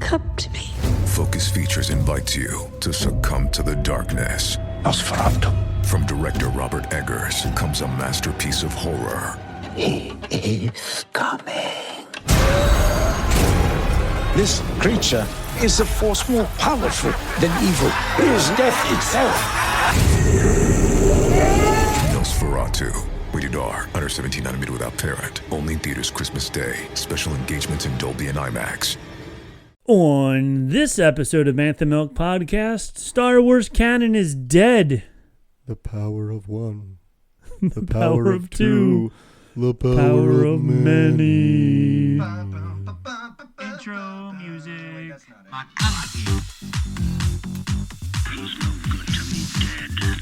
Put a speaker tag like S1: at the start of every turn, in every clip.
S1: come to me.
S2: Focus Features invites you to succumb to the darkness.
S3: Nosferatu.
S2: From director Robert Eggers comes a masterpiece of horror.
S3: He is coming. This creature is a force more powerful than evil. It is death itself.
S2: Nosferatu. Rated R. Under 17 nanometer without parent. Only in theaters Christmas Day. Special engagements in Dolby and IMAX.
S4: On this episode of Bantha Milk Podcast, Star Wars canon is dead.
S5: The power of one.
S4: The power of two.
S5: The power of many.
S4: Intro music.
S6: Feels no good to be dead.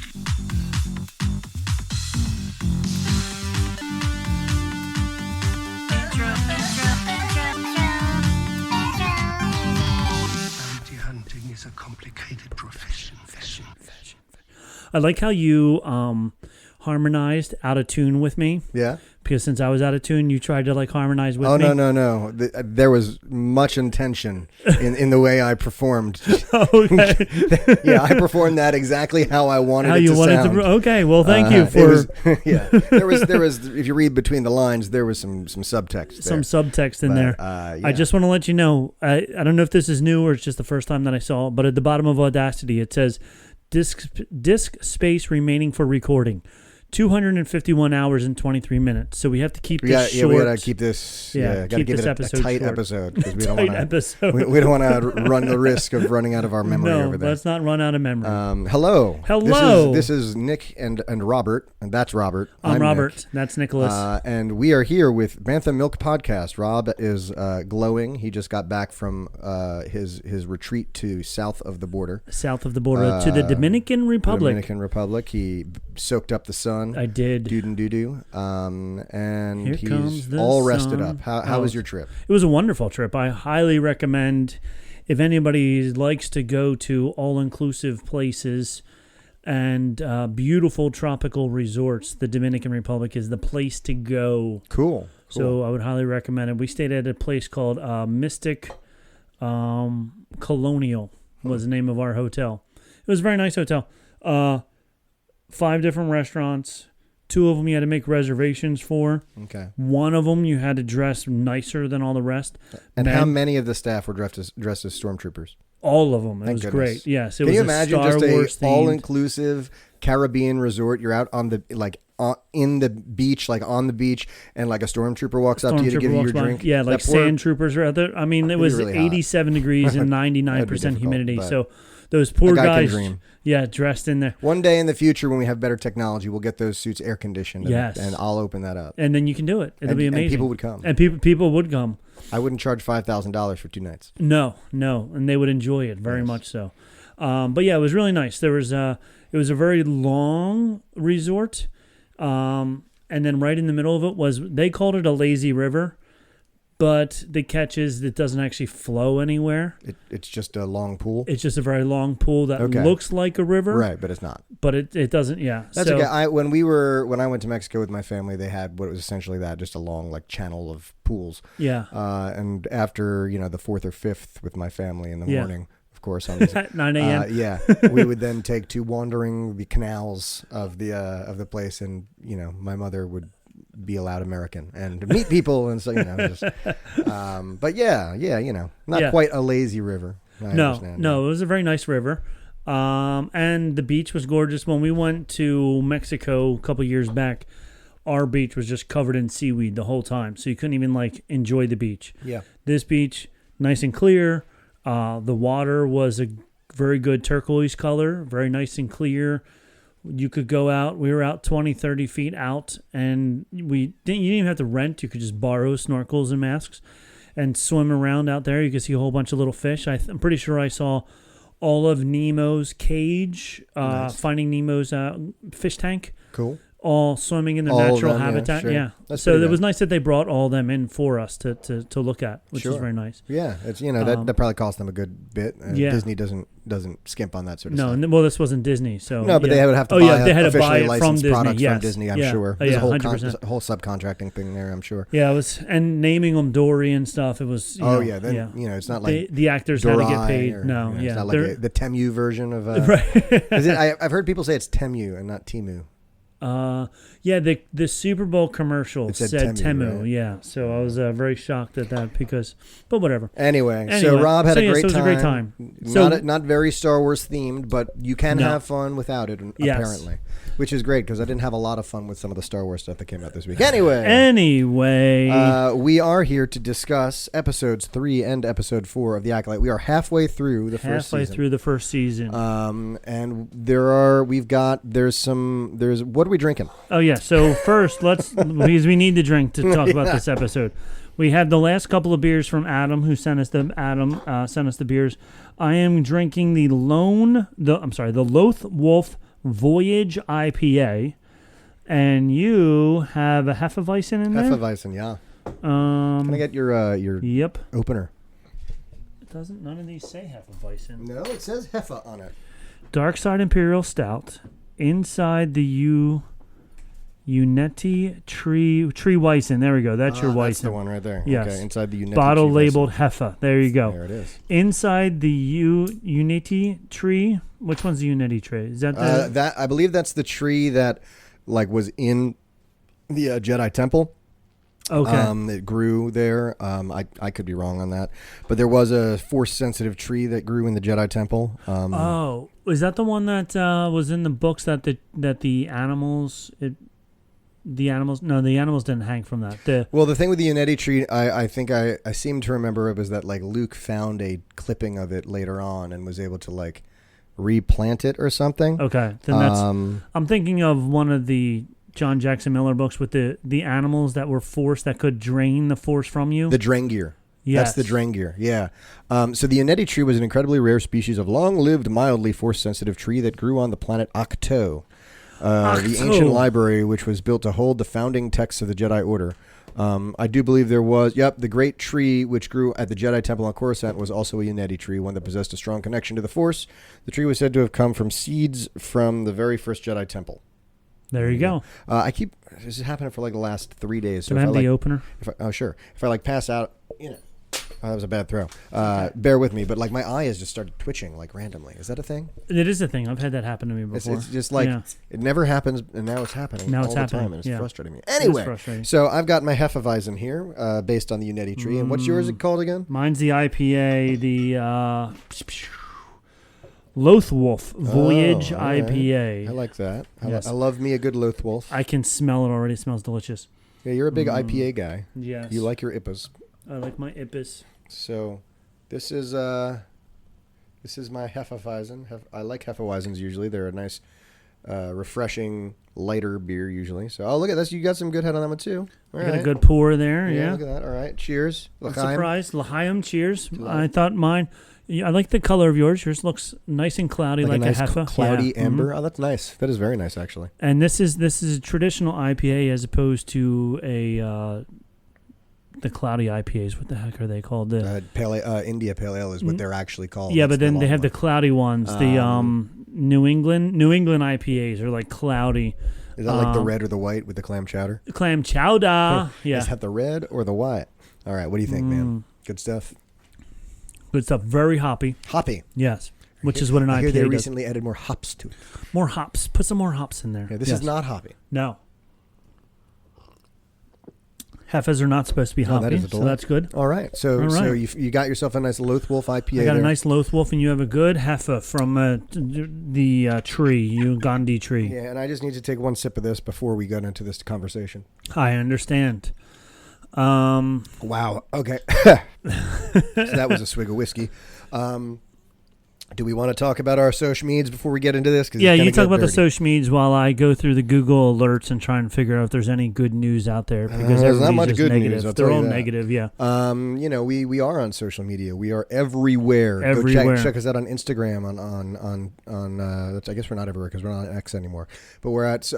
S6: Bounty hunting is a complicated profession.
S4: I like how you harmonized out of tune with me.
S5: Yeah.
S4: Because since I was out of tune, you tried to harmonize with me.
S5: Oh, no. There was much intention in the way I performed.
S4: Okay.
S5: Yeah, I performed that exactly how I wanted
S4: How
S5: it
S4: you
S5: to
S4: wanted
S5: sound.
S4: to? Okay, well, thank you for
S5: Yeah, there was. If you read between the lines, there was some subtext.
S4: some
S5: there.
S4: subtext in
S5: But,
S4: there.
S5: yeah.
S4: I just want to let you know. I don't know if this is new or it's just the first time that I saw it, but at the bottom of Audacity it says disk space remaining for recording. 251 hours and 23 minutes. So we have to keep this short.
S5: We gotta keep this.
S4: Yeah,
S5: gotta
S4: keep
S5: give
S4: this
S5: it
S4: episode
S5: a tight
S4: short.
S5: episode because we don't
S4: Tight
S5: want to.
S4: episode.
S5: We don't want to run the risk of running out of our memory
S4: No,
S5: over there.
S4: let's not run out of memory.
S5: Hello.
S4: Hello.
S5: This is Nick and Robert, and that's Robert.
S4: I'm Robert.
S5: Nick.
S4: That's Nicholas.
S5: And we are here with Bantha Milk Podcast. Rob is glowing. He just got back from his retreat to south of the border.
S4: South of the border to the Dominican Republic.
S5: Dominican Republic. He soaked up the sun.
S4: I did.
S5: Doo-doo-doo-doo. And
S4: Here comes
S5: he's
S4: the
S5: all rested
S4: sun.
S5: up. How was your trip?
S4: It was a wonderful trip. I highly recommend if anybody likes to go to all-inclusive places and beautiful tropical resorts, the Dominican Republic is the place to go.
S5: Cool.
S4: So I would highly recommend it. We stayed at a place called Mystic Colonial was the name of our hotel. It was a very nice hotel. 5 different restaurants. 2 of them you had to make reservations for.
S5: Okay.
S4: One of them you had to dress nicer than all the rest.
S5: And how many of the staff were dressed as stormtroopers?
S4: All of them. It
S5: Thank
S4: was
S5: goodness.
S4: great. Yes, it
S5: Can
S4: was
S5: you
S4: a
S5: imagine
S4: Star
S5: just
S4: Wars
S5: a
S4: themed.
S5: all-inclusive Caribbean resort? You're out on the in the beach, on the beach, and a stormtrooper walks up to you to give you your drink.
S4: Yeah,
S5: That
S4: sand troopers are out there. I mean, it was
S5: really hot.
S4: 87 degrees and 99%
S5: difficult,
S4: humidity.
S5: but
S4: So those poor
S5: a guy can
S4: guys,
S5: dream.
S4: yeah, dressed in there.
S5: One day in the future, when we have better technology, we'll get those suits air conditioned.
S4: Yes.
S5: And I'll open that up.
S4: And then you can do it. It'll be amazing.
S5: And people would come.
S4: And people would come.
S5: I wouldn't charge $5,000 for 2 nights.
S4: No, and they would enjoy it very much so. But yeah, it was really nice. It was a very long resort, and then right in the middle of it they called it a lazy river, but the catch is it doesn't actually flow anywhere.
S5: It's just a long pool.
S4: It's just a very long pool that
S5: Okay.
S4: looks like a river,
S5: Right, but it's not.
S4: but it doesn't. Yeah,
S5: That's
S4: so,
S5: okay. When I went to Mexico with my family, they had what was essentially just a long channel of pools.
S4: Yeah,
S5: And after the 4th or 5th with my family in the
S4: Yeah.
S5: morning, of course, on
S4: at 9 a.m.
S5: yeah, we would then take to wandering the canals of the place, and my mother would be allowed American and meet people, and so just. But not quite a lazy river. I understand.
S4: No, it was a very nice river. And the beach was gorgeous. When we went to Mexico a couple years back, our beach was just covered in seaweed the whole time. So you couldn't even enjoy the beach.
S5: Yeah.
S4: This beach, nice and clear. The water was a very good turquoise color, very nice and clear. You could go out. We were out 20, 30 feet out, and you didn't even have to rent. You could just borrow snorkels and masks and swim around out there. You could see a whole bunch of little fish. I'm pretty sure I saw all of Nemo's cage,
S5: Nice.
S4: Finding Nemo's fish tank.
S5: Cool.
S4: all swimming in their
S5: All of
S4: natural
S5: them, yeah,
S4: habitat.
S5: sure.
S4: Yeah.
S5: That's
S4: So
S5: pretty
S4: it was
S5: good.
S4: nice that they brought all them in for us to look at, which is
S5: Sure.
S4: very nice.
S5: Yeah, it's that probably cost them a good bit.
S4: Yeah.
S5: Disney doesn't skimp on that sort of
S4: No,
S5: stuff.
S4: well, this wasn't Disney, so
S5: No, but
S4: yeah.
S5: they would have to
S4: Oh
S5: buy
S4: yeah, they had to buy
S5: officially
S4: it from
S5: licensed
S4: Disney.
S5: products
S4: Yes.
S5: from Disney, I'm
S4: yeah.
S5: sure.
S4: Oh,
S5: There's
S4: yeah,
S5: a whole
S4: 100%.
S5: whole subcontracting thing there, I'm sure.
S4: Yeah, it was, and naming them Dory and stuff. It was. You know,
S5: Yeah, then it's not like
S4: the actors had to get
S5: Dorai
S4: paid.
S5: or,
S4: No, yeah,
S5: it's not like the Temu version of.
S4: right.
S5: I've heard people say it's Temu and not Temu.
S4: Yeah, the Super Bowl commercial
S5: It said
S4: said
S5: Temu,
S4: Temu.
S5: right?
S4: Yeah, so I was very shocked at that but whatever.
S5: Anyway, so Rob had
S4: so
S5: a
S4: yeah,
S5: great
S4: so it was
S5: time.
S4: a great time. So
S5: Not very Star Wars themed, but you can
S4: No.
S5: have fun without it,
S4: Yes.
S5: apparently, which is great because I didn't have a lot of fun with some of the Star Wars stuff that came out this week. Anyway, we are here to discuss episodes 3 and episode 4 of the Acolyte. We are halfway through the first season.
S4: through the first season.
S5: And there's what are we drinking?
S4: Oh yeah. So first, let's because we need to drink to talk about this episode. We had the last couple of beers from Adam, who sent us the beers. I am drinking the Loth Wolf Voyage IPA, and you have a Hefeweizen in there.
S5: Hefeweizen, yeah. Can I get your
S4: Yep.
S5: opener?
S4: It doesn't. None of these say Hefeweizen.
S5: No, it says Hefe on it.
S4: Dark Side Imperial Stout. Inside the Uneti Tree Weissen. There we go. That's your Weissen.
S5: That's the one right there.
S4: Yes.
S5: Okay, inside the Uneti
S4: Bottle
S5: Tree
S4: labeled
S5: Weissen.
S4: Hefe. There you go.
S5: There it is.
S4: Inside the Unity Tree. Which one's the Unity Tree? Is that the...
S5: that I believe that's the tree that was in the Jedi Temple.
S4: Okay.
S5: It grew there. I could be wrong on that, but there was a force-sensitive tree that grew in the Jedi Temple.
S4: Is that the one that was in the books that the animals... The animals didn't hang from that.
S5: Well, the thing with the Uneti tree, I think I seem to remember it was that Luke found a clipping of it later on and was able to replant it or something.
S4: Okay, then that's. I'm thinking of one of the John Jackson Miller books with the animals that were force that could drain the force from you.
S5: The Drengir.
S4: Yes.
S5: That's the Drengir, yeah. So the Uneti tree was an incredibly rare species of long-lived, mildly force-sensitive tree that grew on the planet Octo. The ancient library, which was built to hold the founding texts of the Jedi Order. I do believe there was, the great tree which grew at the Jedi Temple on Coruscant was also a Uneti tree, one that possessed a strong connection to the Force. The tree was said to have come from seeds from the very first Jedi Temple.
S4: There you go.
S5: This is happening for the last 3 days.
S4: Can I have the opener?
S5: Sure. If I pass out, that was a bad throw. Bear with me, but my eye has just started twitching randomly. Is that a thing?
S4: It is a thing. I've had that happen to me before.
S5: It's just it never happens, and now it's happening
S4: Now
S5: all
S4: it's
S5: the
S4: happening,
S5: time, and it's frustrating me.
S4: It is
S5: Anyway,
S4: frustrating.
S5: so I've got my Hefeweizen here, based on the Uneti tree. And what's yours called again?
S4: Mine's the IPA, the Loth Wolf Voyage
S5: all right.
S4: IPA.
S5: I like that.
S4: Yes.
S5: I love me a good Loth Wolf.
S4: I can smell it already. It smells delicious.
S5: Yeah, you're a big IPA guy.
S4: Yes.
S5: You like your IPAs.
S4: I like my IPAs.
S5: So this is my Hefeweizen. I like Hefeweizens usually. They're a nice, refreshing, lighter beer usually. So, look at this. You got some good head on that one too. All
S4: Got
S5: right.
S4: a good pour there. Yeah.
S5: Look at that. All right. Cheers.
S4: I'm
S5: L'chaim.
S4: surprised. L'chaim, cheers.
S5: L'chaim.
S4: I thought mine. I like the color of yours. Yours looks nice and cloudy, like
S5: a nice
S4: a Hefe.
S5: cloudy
S4: Yeah.
S5: amber. Oh, that's nice. That is very nice, actually.
S4: And this is a traditional IPA as opposed to the cloudy IPAs. What the heck are they called?
S5: India Pale Ale is what they're actually called.
S4: Yeah,
S5: That's
S4: but then they
S5: long
S4: have the
S5: one.
S4: cloudy ones. The New England IPAs are cloudy.
S5: Is that like the red or the white with the clam chowder?
S4: Clam chowder. Yeah.
S5: Is that the red or the white? All right. What do you think, man? Good stuff.
S4: Good stuff. Very hoppy.
S5: Hoppy.
S4: Yes. Which is what an
S5: I hear
S4: IPA
S5: they
S4: does.
S5: recently added more hops to it.
S4: More hops. Put some more hops in there.
S5: Yeah, this
S4: Yes.
S5: is not hoppy.
S4: No. Hefes are not supposed to be
S5: No, that
S4: hoppy,
S5: is a
S4: so
S5: delight.
S4: that's good.
S5: All right. So
S4: All
S5: so
S4: right.
S5: you got yourself a nice Loth Wolf IPA.
S4: I got
S5: there.
S4: a nice Loth Wolf, and you have a good Hefe from the tree, Gandhi tree.
S5: Yeah, and I just need to take one sip of this before we get into this conversation.
S4: I understand.
S5: Wow. Okay. So that was a swig of whiskey. Do we want to talk about our social medias before we get into this? 'Cause
S4: Yeah,
S5: it's
S4: you
S5: gonna
S4: talk
S5: get
S4: about the
S5: dirty.
S4: social medias while I go through the Google alerts and try and figure out if there's any good news out there because
S5: there's not
S4: everybody's
S5: much
S4: just
S5: good
S4: negative.
S5: news, I'll
S4: They're
S5: tell
S4: all
S5: you that.
S4: negative, yeah.
S5: We are on social media. We are everywhere.
S4: Everywhere.
S5: Go check us out on Instagram. On I guess we're not everywhere because we're not on X anymore. But we're at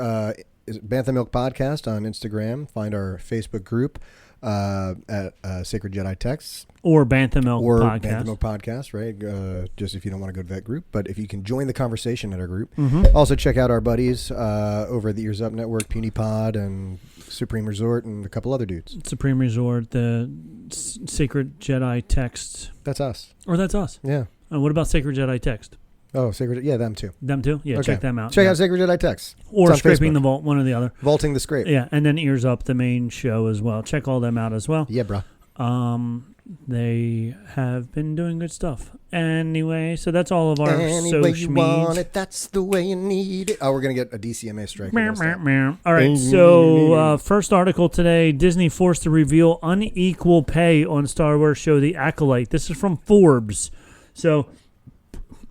S5: Bantha Milk Podcast on Instagram. Find our Facebook group at Sacred Jedi Texts.
S4: Or Bantha Milk
S5: Or
S4: Podcast.
S5: Bantha Milk Podcast, right? Just if you don't want to go to that group. But if you can join the conversation at our group. Also check out our buddies over at the Ears Up Network, Puny Pod and Supreme Resort and a couple other dudes.
S4: Supreme Resort, the Sacred Jedi Texts.
S5: That's us.
S4: Or that's us.
S5: Yeah.
S4: What about Sacred Jedi Text?
S5: Oh, Sacred. Yeah, them too.
S4: Them too? Yeah,
S5: Okay.
S4: check them out.
S5: Check out Sacred Jedi Texts.
S4: Or
S5: It's on
S4: Scraping
S5: Facebook.
S4: the Vault, one or the other.
S5: Vaulting the Scrape.
S4: Yeah, and then Ears Up, the main show as well. Check all them out as well.
S5: Yeah, bro.
S4: They have been doing good stuff. Anyway, so that's all of our
S5: Any way you
S4: social
S5: want
S4: media.
S5: it, that's the way you need it. Oh, we're going to get a DCMA strike.
S4: Meow,
S5: against that.
S4: meow, meow. All right, so first article today, Disney forced to reveal unequal pay on Star Wars show The Acolyte. This is from Forbes. So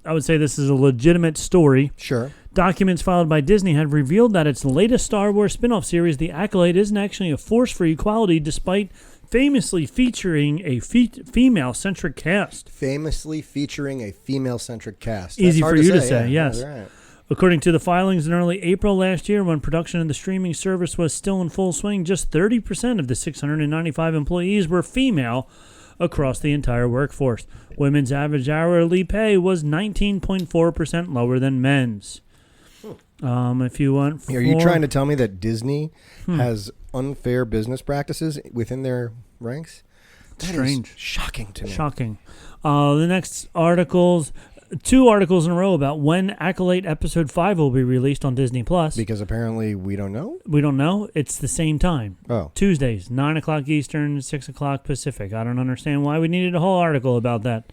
S4: I would say this is a legitimate story.
S5: Sure.
S4: Documents filed by Disney have revealed that its latest Star Wars spin-off series, The Acolyte, isn't actually a force for equality despite famously featuring a female-centric cast.
S5: Famously featuring a female-centric cast.
S4: Easy
S5: That's hard
S4: for you to say,
S5: yeah.
S4: yes.
S5: Yeah, right.
S4: According to the filings in early April last year, when production of the streaming service was still in full swing, just 30% of the 695 employees were female across the entire workforce. Women's average hourly pay was 19.4% lower than men's. If you want,
S5: Are you trying to tell me that Disney has unfair business practices within their ranks? That is
S4: Strange.
S5: shocking to me.
S4: Shocking. The next articles, 2 articles in a row about when Acolyte Episode 5 will be released on Disney+.
S5: Because apparently we don't know?
S4: We don't know. It's the same time.
S5: Oh.
S4: Tuesdays, 9 o'clock Eastern, 6 o'clock Pacific. I don't understand why we needed a whole article about that.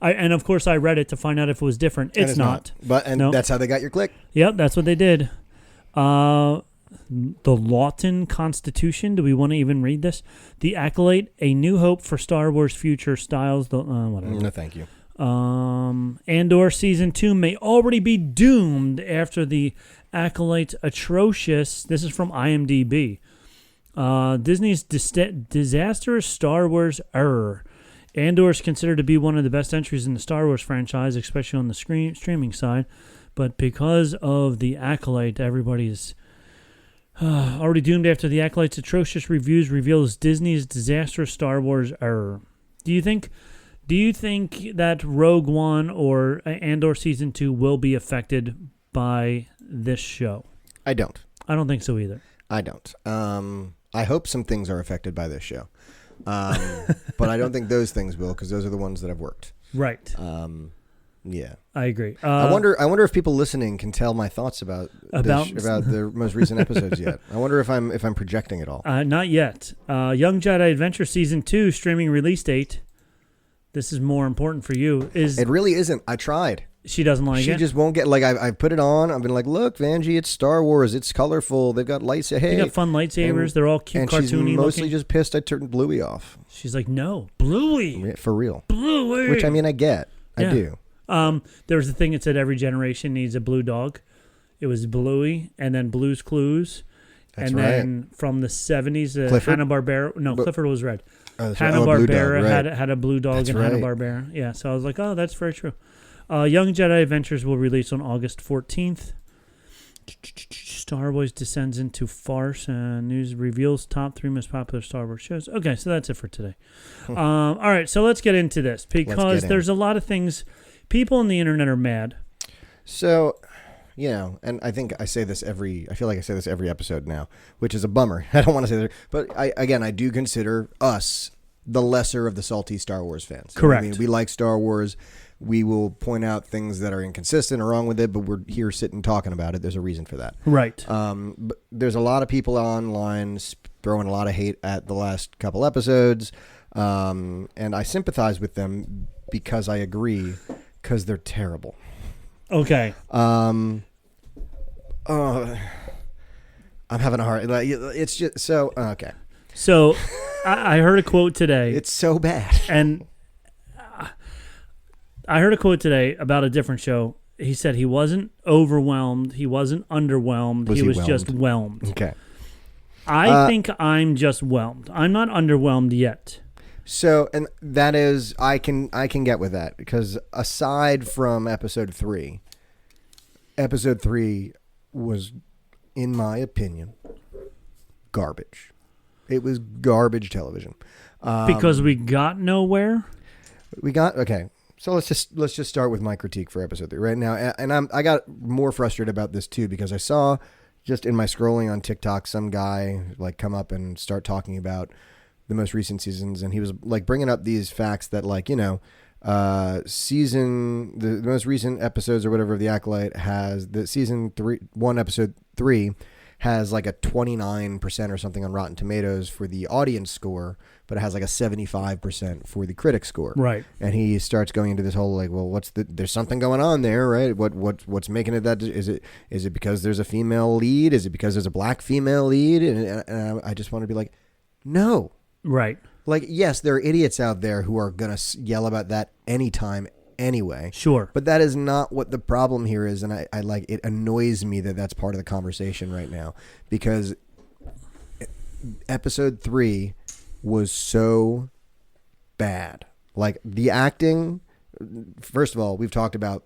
S4: And of course, I read it to find out if it was different.
S5: And
S4: It's not.
S5: But
S4: Nope.
S5: that's how they got your click.
S4: Yep, that's what they did. The Lawton Constitution. Do we want to even read this? The Acolyte, A New Hope for Star Wars Future Styles. Whatever.
S5: No, thank you.
S4: Andor Season 2 may already be doomed after the Acolyte's atrocious... This is from IMDb. Disney's disastrous Star Wars error. Andor is considered to be one of the best entries in the Star Wars franchise, especially on the streaming side. But because of the Acolyte, everybody's already doomed after the Acolyte's atrocious reviews reveals Disney's disastrous Star Wars error. Do you think that Rogue One or Andor Season 2 will be affected by this show?
S5: I don't.
S4: I don't think so either.
S5: I don't. I hope some things are affected by this show. But I don't think those things will, because those are the ones that have worked.
S4: Right.
S5: Yeah.
S4: I agree.
S5: I wonder if people listening can tell my thoughts about the most recent episodes yet. I wonder if I'm projecting it all.
S4: Not yet. Young Jedi Adventure Season 2 streaming release date. This is more important for you.
S5: It really isn't. I tried.
S4: She doesn't like
S5: She
S4: it?
S5: just won't get, like, I've put it on. I've been like, look, Vanjie, it's Star Wars. It's colorful. They've got lightsabers. Hey.
S4: They got fun lightsabers. They're all cute,
S5: and
S4: cartoony
S5: she's mostly
S4: looking.
S5: just pissed I turned Bluey off.
S4: She's like, no, Bluey.
S5: For real.
S4: Bluey.
S5: Which, I mean, I get.
S4: Yeah.
S5: I do.
S4: There was a thing that said every generation needs a blue dog. It was Bluey, and then Blue's Clues.
S5: That's
S4: and
S5: right.
S4: then from the 70s,
S5: Clifford?
S4: Hanna-Barbera. No, Clifford was red.
S5: That's right.
S4: Hanna-Barbera
S5: Blue Dog, right.
S4: had a blue dog
S5: That's
S4: in
S5: right.
S4: Hanna-Barbera. Yeah, so I was like, oh, that's very true. Young Jedi Adventures will release on August 14th. Star Wars descends into farce. News reveals top 3 most popular Star Wars shows. Okay, so that's it for today. All right, so let's get into this because there's a lot of things. People on the internet are mad.
S5: So, and I think I feel like I say this every episode now, which is a bummer. I don't want to say that, but I do consider us the lesser of the salty Star Wars fans.
S4: Correct.
S5: I mean, we like Star Wars. We will point out things that are inconsistent or wrong with it, but we're here sitting talking about it. There's a reason for that.
S4: Right.
S5: But there's a lot of people online throwing a lot of hate at the last couple episodes, and I sympathize with them because I agree, because they're terrible.
S4: Okay.
S5: I'm having a hard. It's just so okay.
S4: So I heard a quote today.
S5: It's so bad.
S4: And I heard a quote today about a different show. He said he wasn't overwhelmed. He wasn't underwhelmed. He was just whelmed.
S5: Okay.
S4: I think I'm just whelmed. I'm not underwhelmed yet.
S5: So, and that is, I can get with that, because aside from episode 3 was in my opinion, garbage. It was garbage television.
S4: Because we got nowhere.
S5: Okay. So let's just start with my critique for episode 3 right now. And I got more frustrated about this too because I saw just in my scrolling on TikTok some guy like come up and start talking about the most recent seasons, and he was like bringing up these facts that like the most recent episodes or whatever of the Acolyte has the season 1 episode 3 has like a 29% or something on Rotten Tomatoes for the audience score, but it has like a 75% for the critic score.
S4: Right.
S5: And he starts going into this whole like, well, there's something going on there, right? What's making it that? Is it because there's a female lead? Is it because there's a black female lead? And I just want to be like, no.
S4: Right.
S5: Like, yes, there are idiots out there who are going to yell about that anytime anyway.
S4: Sure.
S5: But that is not what the problem here is. And I like, it annoys me that that's part of the conversation right now because episode 3 was so bad. Like the acting, first of all, we've talked about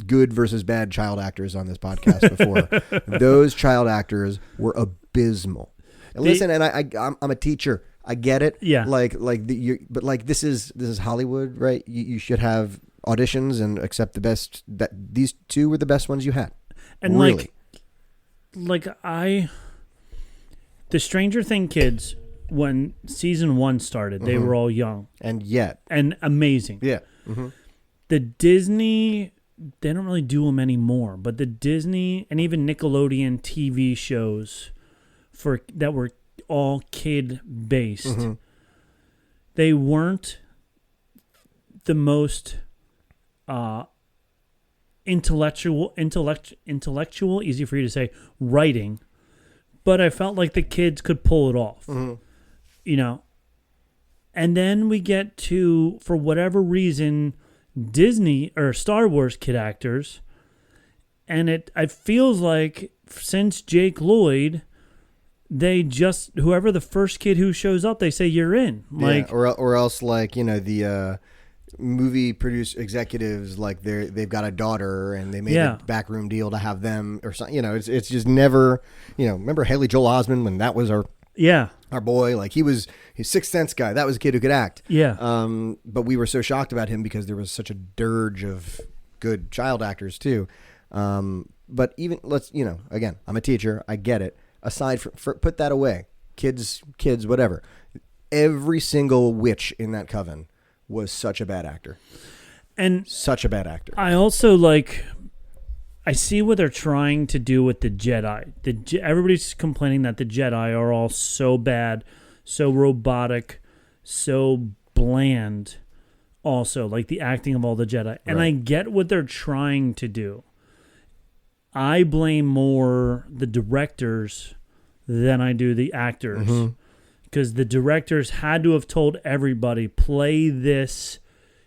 S5: good versus bad child actors on this podcast before. Those child actors were abysmal. And listen, and I'm a teacher. I get it.
S4: Yeah.
S5: But like this is Hollywood, right? You should have auditions and accept the best. That these 2 were the best ones you had.
S4: And
S5: really.
S4: the Stranger Thing kids, when season 1 started, they were all young
S5: and yet
S4: and amazing.
S5: Yeah.
S4: The Disney, they don't really do them anymore, but the Disney and even Nickelodeon TV shows that were all kid based, they weren't the most intellectual, easy for you to say, writing, but I felt like the kids could pull it off. And then we get to, for whatever reason, Disney or Star Wars kid actors, and it feels like since Jake Lloyd, they just, whoever the first kid who shows up, they say you're in. Like,
S5: yeah, or else like the movie produce executives, like they've got a daughter and they made a backroom deal to have them or something. It's just never. Remember Haley Joel Osment when that was our boy, like he's Sixth Sense guy. That was a kid who could act.
S4: Yeah.
S5: But we were so shocked about him because there was such a dirge of good child actors too. But even again, I'm a teacher. I get it. Aside from put that away, kids, whatever. Every single witch in that coven was such a bad actor,
S4: and
S5: such a bad actor.
S4: I also I see what they're trying to do with the Jedi. Everybody's complaining that the Jedi are all so bad, so robotic, so bland. Also, like the acting of all the Jedi, and I get what they're trying to do. I blame more the directors than I do the actors, because the directors had to have told everybody, play this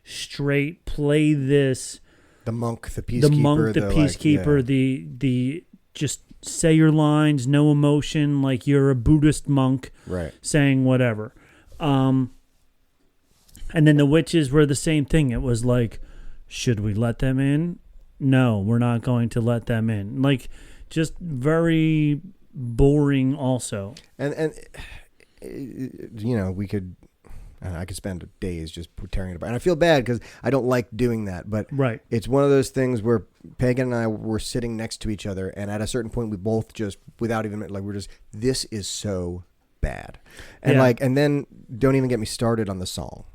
S4: straight, play this.
S5: The monk, the peacekeeper,
S4: the just say your lines, no emotion, like you're a Buddhist monk, saying whatever. And then the witches were the same thing. It was like, should we let them in? No, we're not going to let them in. Like, just very boring also. And
S5: we could, I could spend days just tearing it apart. And I feel bad because I don't like doing that. But it's one of those things where Pagan and I were sitting next to each other. And at a certain point, we both just, without even, this is so bad. And and then don't even get me started on the song.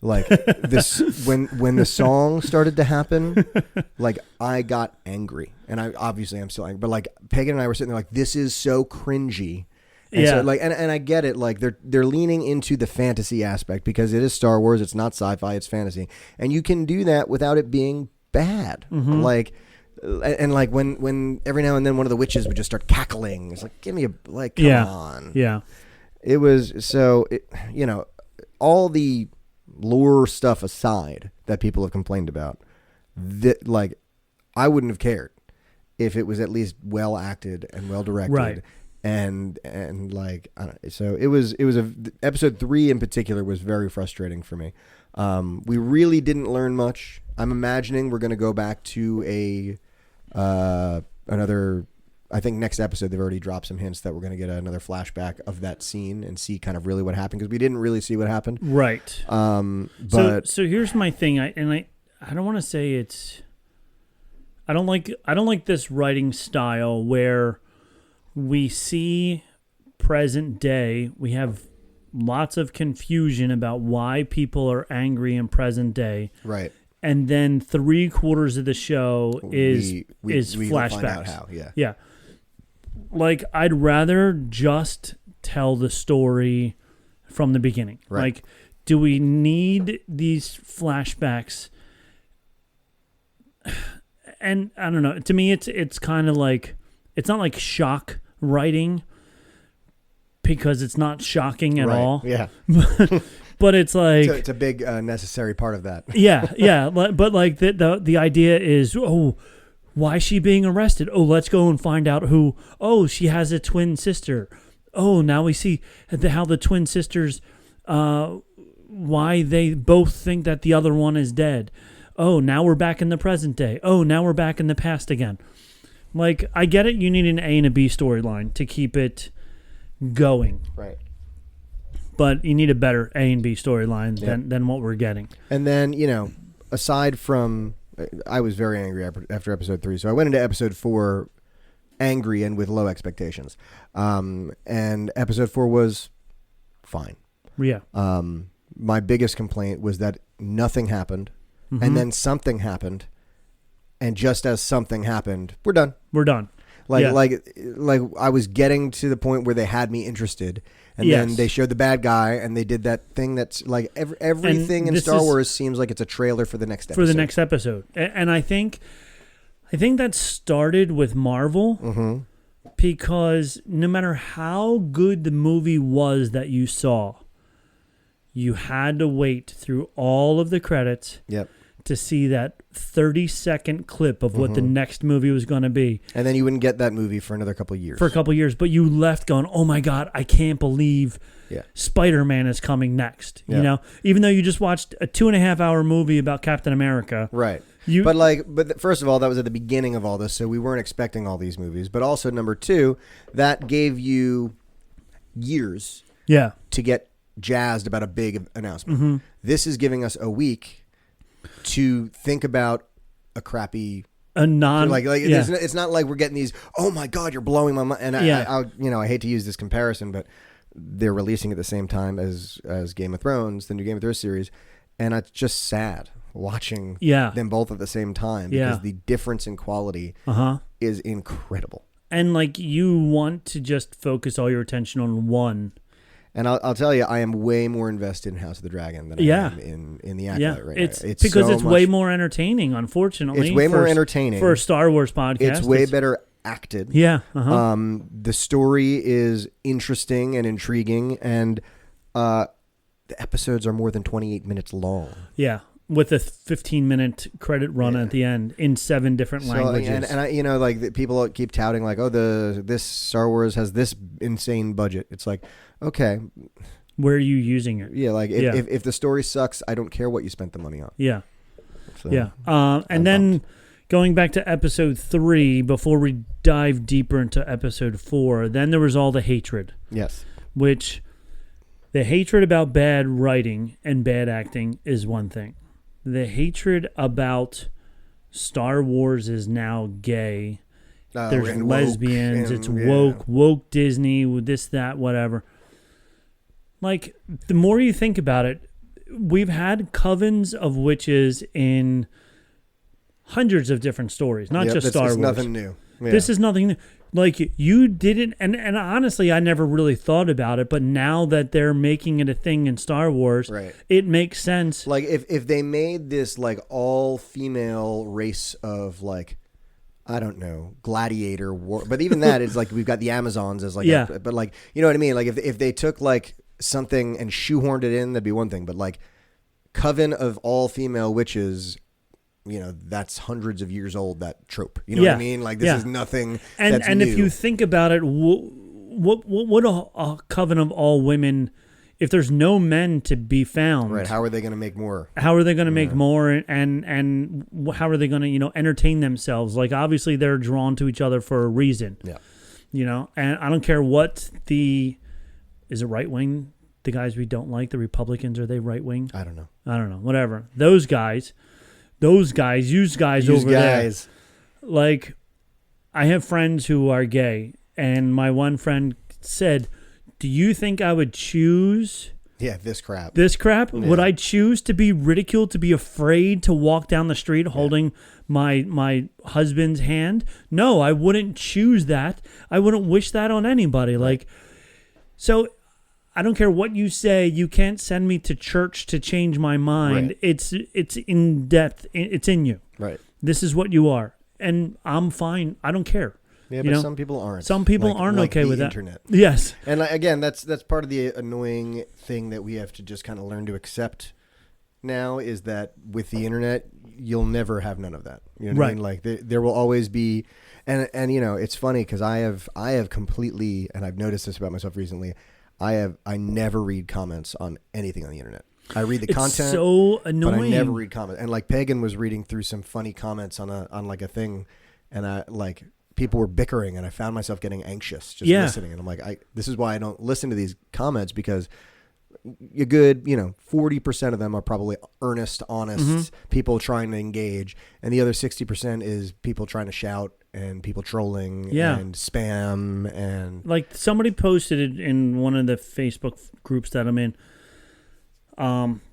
S5: Like this, when the song started to happen, like I got angry, and I'm still angry. But like Pagan and I were sitting there, like this is so cringy. And so and I get it. Like they're leaning into the fantasy aspect because it is Star Wars. It's not sci-fi. It's fantasy, and you can do that without it being bad. Like, and like when every now and then one of the witches would just start cackling. It's like, give me come on. Yeah. It was so all the lore stuff aside that people have complained about, that like I wouldn't have cared if it was at least well acted and well directed, and like I don't know, so it was episode 3 in particular was very frustrating for me. We really didn't learn much. I'm imagining we're going to go back to I think next episode they've already dropped some hints that we're going to get another flashback of that scene and see kind of really what happened, because we didn't really see what happened.
S4: Right.
S5: But
S4: so here's my thing. I don't want to say it's. I don't like this writing style where we see present day. We have lots of confusion about why people are angry in present day.
S5: right.
S4: And then 3/4 of the show is
S5: We
S4: flashbacks.
S5: find out how. Yeah.
S4: Yeah. Like, I'd rather just tell the story from the beginning.
S5: Right.
S4: Like, do we need these flashbacks? And I don't know. To me, it's kind of like, it's not like shock writing, because it's not shocking at
S5: Right.
S4: all.
S5: Yeah.
S4: But it's like,
S5: It's a big necessary part of that.
S4: yeah. But like the idea is, oh, why is she being arrested? Oh, let's go and find out who. Oh, she has a twin sister. Oh, now we see how the twin sisters, why they both think that the other one is dead. Oh, now we're back in the present day. Oh, now we're back in the past again. Like, I get it. You need an A and a B storyline to keep it going.
S5: Right.
S4: But you need a better A and B storyline than what we're getting.
S5: And then, aside from, I was very angry after episode 3, so I went into episode 4 angry and with low expectations. And episode 4 was fine.
S4: Yeah.
S5: My biggest complaint was that nothing happened, and then something happened, and just as something happened, we're done.
S4: We're done.
S5: Like I was getting to the point where they had me interested, and then they showed the bad guy, and they did that thing that's like everything in Star Wars seems like it's a trailer for the next episode.
S4: For the next episode, and I think that started with Marvel, because no matter how good the movie was that you saw, you had to wait through all of the credits.
S5: Yep.
S4: To see that 30-second clip of what the next movie was going to be.
S5: And then you wouldn't get that movie for another couple of years.
S4: For a couple of years. But you left going, oh my God, I can't believe Spider-Man is coming next.
S5: Yeah.
S4: You know? Even though you just watched a 2.5-hour movie about Captain America.
S5: Right. But first of all, that was at the beginning of all this, so we weren't expecting all these movies. But also, number 2, that gave you years to get jazzed about a big announcement. This is giving us a week to think about a crappy, it's not like we're getting these. Oh my God, you're blowing my mind. And I hate to use this comparison, but they're releasing at the same time as Game of Thrones, the new Game of Thrones series, and it's just sad watching them both at the same time because the difference in quality is incredible.
S4: And like, you want to just focus all your attention on one.
S5: And I'll tell you, I am way more invested in House of the Dragon than I am in the Acolyte right now.
S4: It's because it's way more entertaining, unfortunately.
S5: It's way more entertaining.
S4: For a Star Wars podcast.
S5: It's way better acted.
S4: Yeah.
S5: The story is interesting and intriguing, and the episodes are more than 28 minutes long.
S4: Yeah. With a 15-minute credit run at the end in 7 different languages.
S5: And I, people keep touting like, oh, this Star Wars has this insane budget. It's like, okay,
S4: where are you using it?
S5: Yeah, like if the story sucks, I don't care what you spent the money on.
S4: Yeah,
S5: so,
S4: yeah. And then going back to episode 3, before we dive deeper into episode 4, then there was all the hatred.
S5: Yes,
S4: which the hatred about bad writing and bad acting is one thing. The hatred about Star Wars is now gay. There's lesbians. It's woke Disney with this, that, whatever. Like, the more you think about it, we've had covens of witches in hundreds of different stories, not just Star Wars.
S5: Nothing new. Yeah.
S4: This is nothing new. Like, you didn't, and honestly, I never really thought about it, but now that they're making it a thing in Star Wars, it makes sense.
S5: Like, if they made this, like, all-female race of, like, I don't know, gladiator war, but even that is, like, we've got the Amazons as, like, but, like, you know what I mean? Like, if they took, like, something and shoehorned it in, that'd be one thing, but, like, coven of all-female witches, you know, that's hundreds of years old, that trope. You know what I mean? Like, this is nothing that's
S4: and
S5: new.
S4: If you think about it, what would a coven of all women if there's no men to be found,
S5: Right. How are they going to make more?
S4: how are they going to make more, and how are they going to entertain themselves? Like, obviously they're drawn to each other for a reason.
S5: Yeah.
S4: And I don't care what is it right wing? The guys we don't like, the Republicans, are they right wing?
S5: I don't know.
S4: Whatever. Those guys over there. Like, I have friends who are gay, and my one friend said, "Do you think I would choose
S5: this crap?
S4: Yeah. Would I choose to be ridiculed, to be afraid to walk down the street holding my husband's hand? No, I wouldn't choose that. I wouldn't wish that on anybody. Like, so I don't care what you say. You can't send me to church to change my mind.
S5: Right.
S4: It's in depth. It's in you.
S5: Right.
S4: This is what you are, and I'm fine. I don't care.
S5: Yeah, but some people aren't.
S4: Some people aren't
S5: like
S4: okay
S5: the
S4: with
S5: internet.
S4: that. Yes.
S5: And again, that's part of the annoying thing that we have to just kind of learn to accept now, is that with the internet, you'll never have none of that. You know what I mean? Like there will always be, and it's funny because I have completely, and I've noticed this about myself recently, I never read comments on anything on the internet. I read the content,
S4: so annoying,
S5: but I never read comments. And like Pagan was reading through some funny comments on like a thing, and I like people were bickering, and I found myself getting anxious just listening. And I'm like, this is why I don't listen to these comments, because a good 40% of them are probably earnest, honest people trying to engage, and the other 60% is people trying to shout and people trolling and spam. And
S4: like, somebody posted it in one of the Facebook groups that I'm in.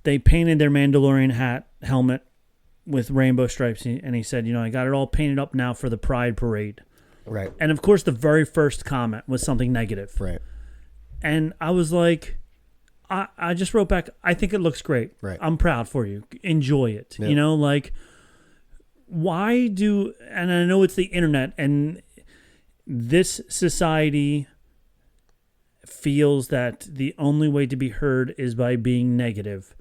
S4: They painted their Mandalorian helmet with rainbow stripes, and he said, I got it all painted up now for the Pride Parade.
S5: Right.
S4: And of course, the very first comment was something negative.
S5: Right.
S4: And I was like, I just wrote back, I think it looks great.
S5: Right.
S4: I'm proud for you. Enjoy it.
S5: Yeah.
S4: Like, why and I know it's the internet, and this society feels that the only way to be heard is by being negative.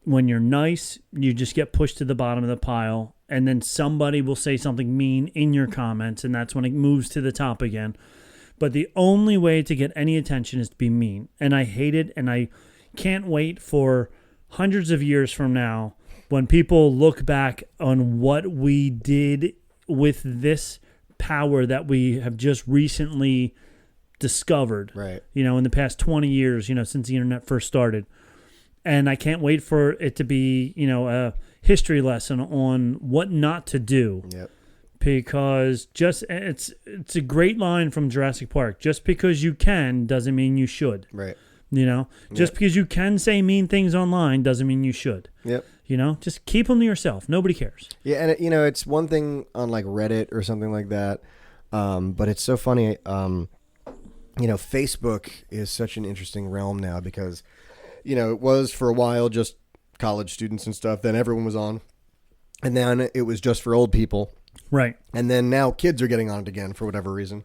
S4: When you're nice, you just get pushed to the bottom of the pile, and then somebody will say something mean in your comments, and that's when it moves to the top again. But the only way to get any attention is to be mean. And I hate it, and I can't wait for hundreds of years from now when people look back on what we did with this power that we have just recently discovered.
S5: Right.
S4: In the past 20 years, since the internet first started. And I can't wait for it to be, a history lesson on what not to do.
S5: Yep.
S4: Because it's a great line from Jurassic Park. Just because you can doesn't mean you should.
S5: Right.
S4: Just because you can say mean things online doesn't mean you should.
S5: Yep.
S4: Just keep them to yourself. Nobody cares.
S5: Yeah, and it's one thing on like Reddit or something like that, but it's so funny. Facebook is such an interesting realm now because, it was for a while just college students and stuff. Then everyone was on, and then it was just for old people.
S4: Right.
S5: And then now kids are getting on it again for whatever reason.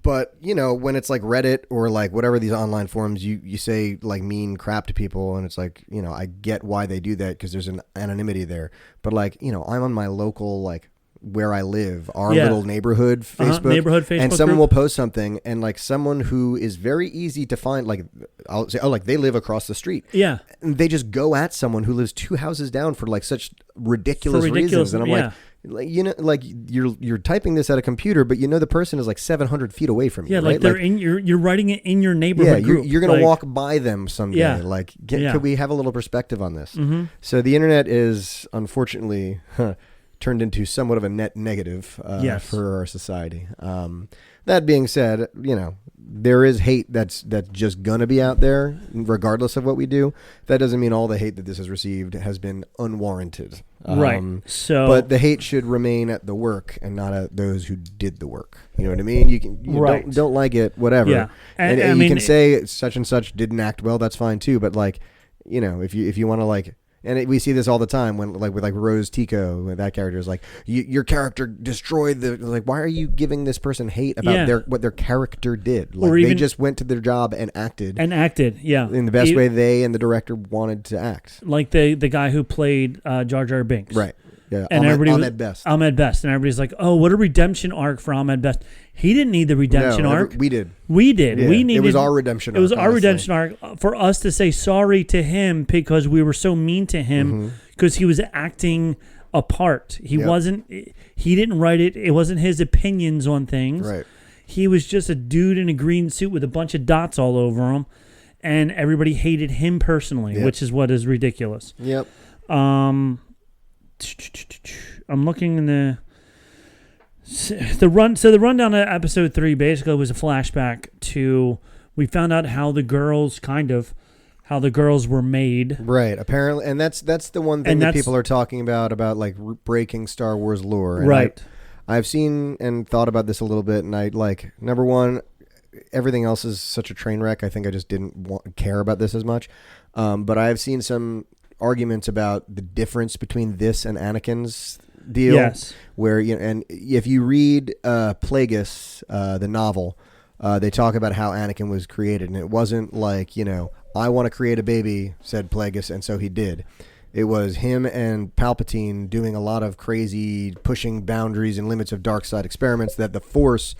S5: But, when it's like Reddit or like whatever these online forums, you say like mean crap to people, and it's like, I get why they do that because there's an anonymity there. But like, I'm on my local, like where I live, our little neighborhood Facebook, and someone will post something, and like someone who is very easy to find, like I'll say, like they live across the street.
S4: Yeah.
S5: And they just go at someone who lives 2 houses down for like such ridiculous reasons. And I'm like, you're typing this at a computer, but the person is like 700 feet away from you.
S4: Yeah,
S5: right?
S4: like they're you're writing it in your neighborhood group.
S5: You're going to walk by them someday.
S4: Yeah.
S5: Like, could we have a little perspective on this? Mm-hmm. So the internet is unfortunately turned into somewhat of a net negative for our society. That being said, there is hate that's just gonna be out there regardless of what we do. That doesn't mean all the hate that this has received has been unwarranted.
S4: Right.
S5: But the hate should remain at the work and not at those who did the work. You know what I mean? You don't like it, whatever.
S4: Yeah.
S5: And you can say such and such didn't act well. That's fine too. But like, if you want to like. And we see this all the time when, like, with like Rose Tico, that character is like, your character destroyed like, why are you giving this person hate about what their character did? Like, or even, they just went to their job and acted. Yeah. In the best way they and the director wanted to act.
S4: Like the guy who played Jar Jar Binks.
S5: Right. Yeah,
S4: and
S5: Ahmed Best.
S4: Ahmed Best, and everybody's like, "Oh, what a redemption arc for Ahmed Best." He didn't need the redemption arc.
S5: We did.
S4: We did.
S5: Yeah,
S4: We needed.
S5: It was our redemption.
S4: It was
S5: arc,
S4: our
S5: honestly.
S4: redemption arc for us to say sorry to him because we were so mean to him because he was acting a part. He wasn't. He didn't write it. It wasn't his opinions on things.
S5: Right.
S4: He was just a dude in a green suit with a bunch of dots all over him, and everybody hated him personally, which is what is ridiculous.
S5: Yep.
S4: I'm looking in the run. So the rundown of episode 3 basically was a flashback to we found out how the girls were made.
S5: Right. Apparently, and that's the one thing that people are talking about like breaking Star Wars lore. And
S4: right.
S5: I've seen and thought about this a little bit, and I like number one, everything else is such a train wreck. I think I just didn't care about this as much. But I've seen some arguments about the difference between this and Anakin's deal.
S4: Yes.
S5: Where and if you read Plagueis, the novel, they talk about how Anakin was created, and it wasn't like I want to create a baby, said Plagueis, and so he did. It was him and Palpatine doing a lot of crazy pushing boundaries and limits of dark side experiments that the Force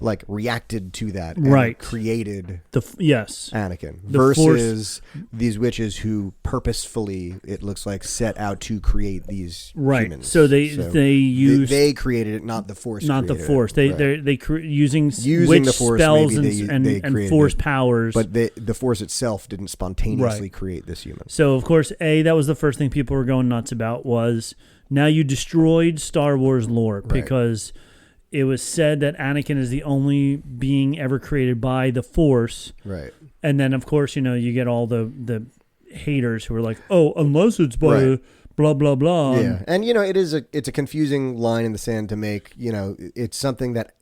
S5: like reacted to that and created Anakin versus these witches who purposefully, it looks like, set out to create these humans.
S4: So they
S5: created it, not the Force.
S4: Not the Force. Using
S5: the Force,
S4: spells
S5: they
S4: and Force powers.
S5: But the Force itself didn't spontaneously create this human.
S4: So of course, that was the first thing people were going nuts about was now you destroyed Star Wars lore because it was said that Anakin is the only being ever created by the Force.
S5: Right.
S4: And then, of course, you get all the haters who are like, oh, unless it's by blah, blah, blah.
S5: Yeah. And, it's a confusing line in the sand to make. It's something that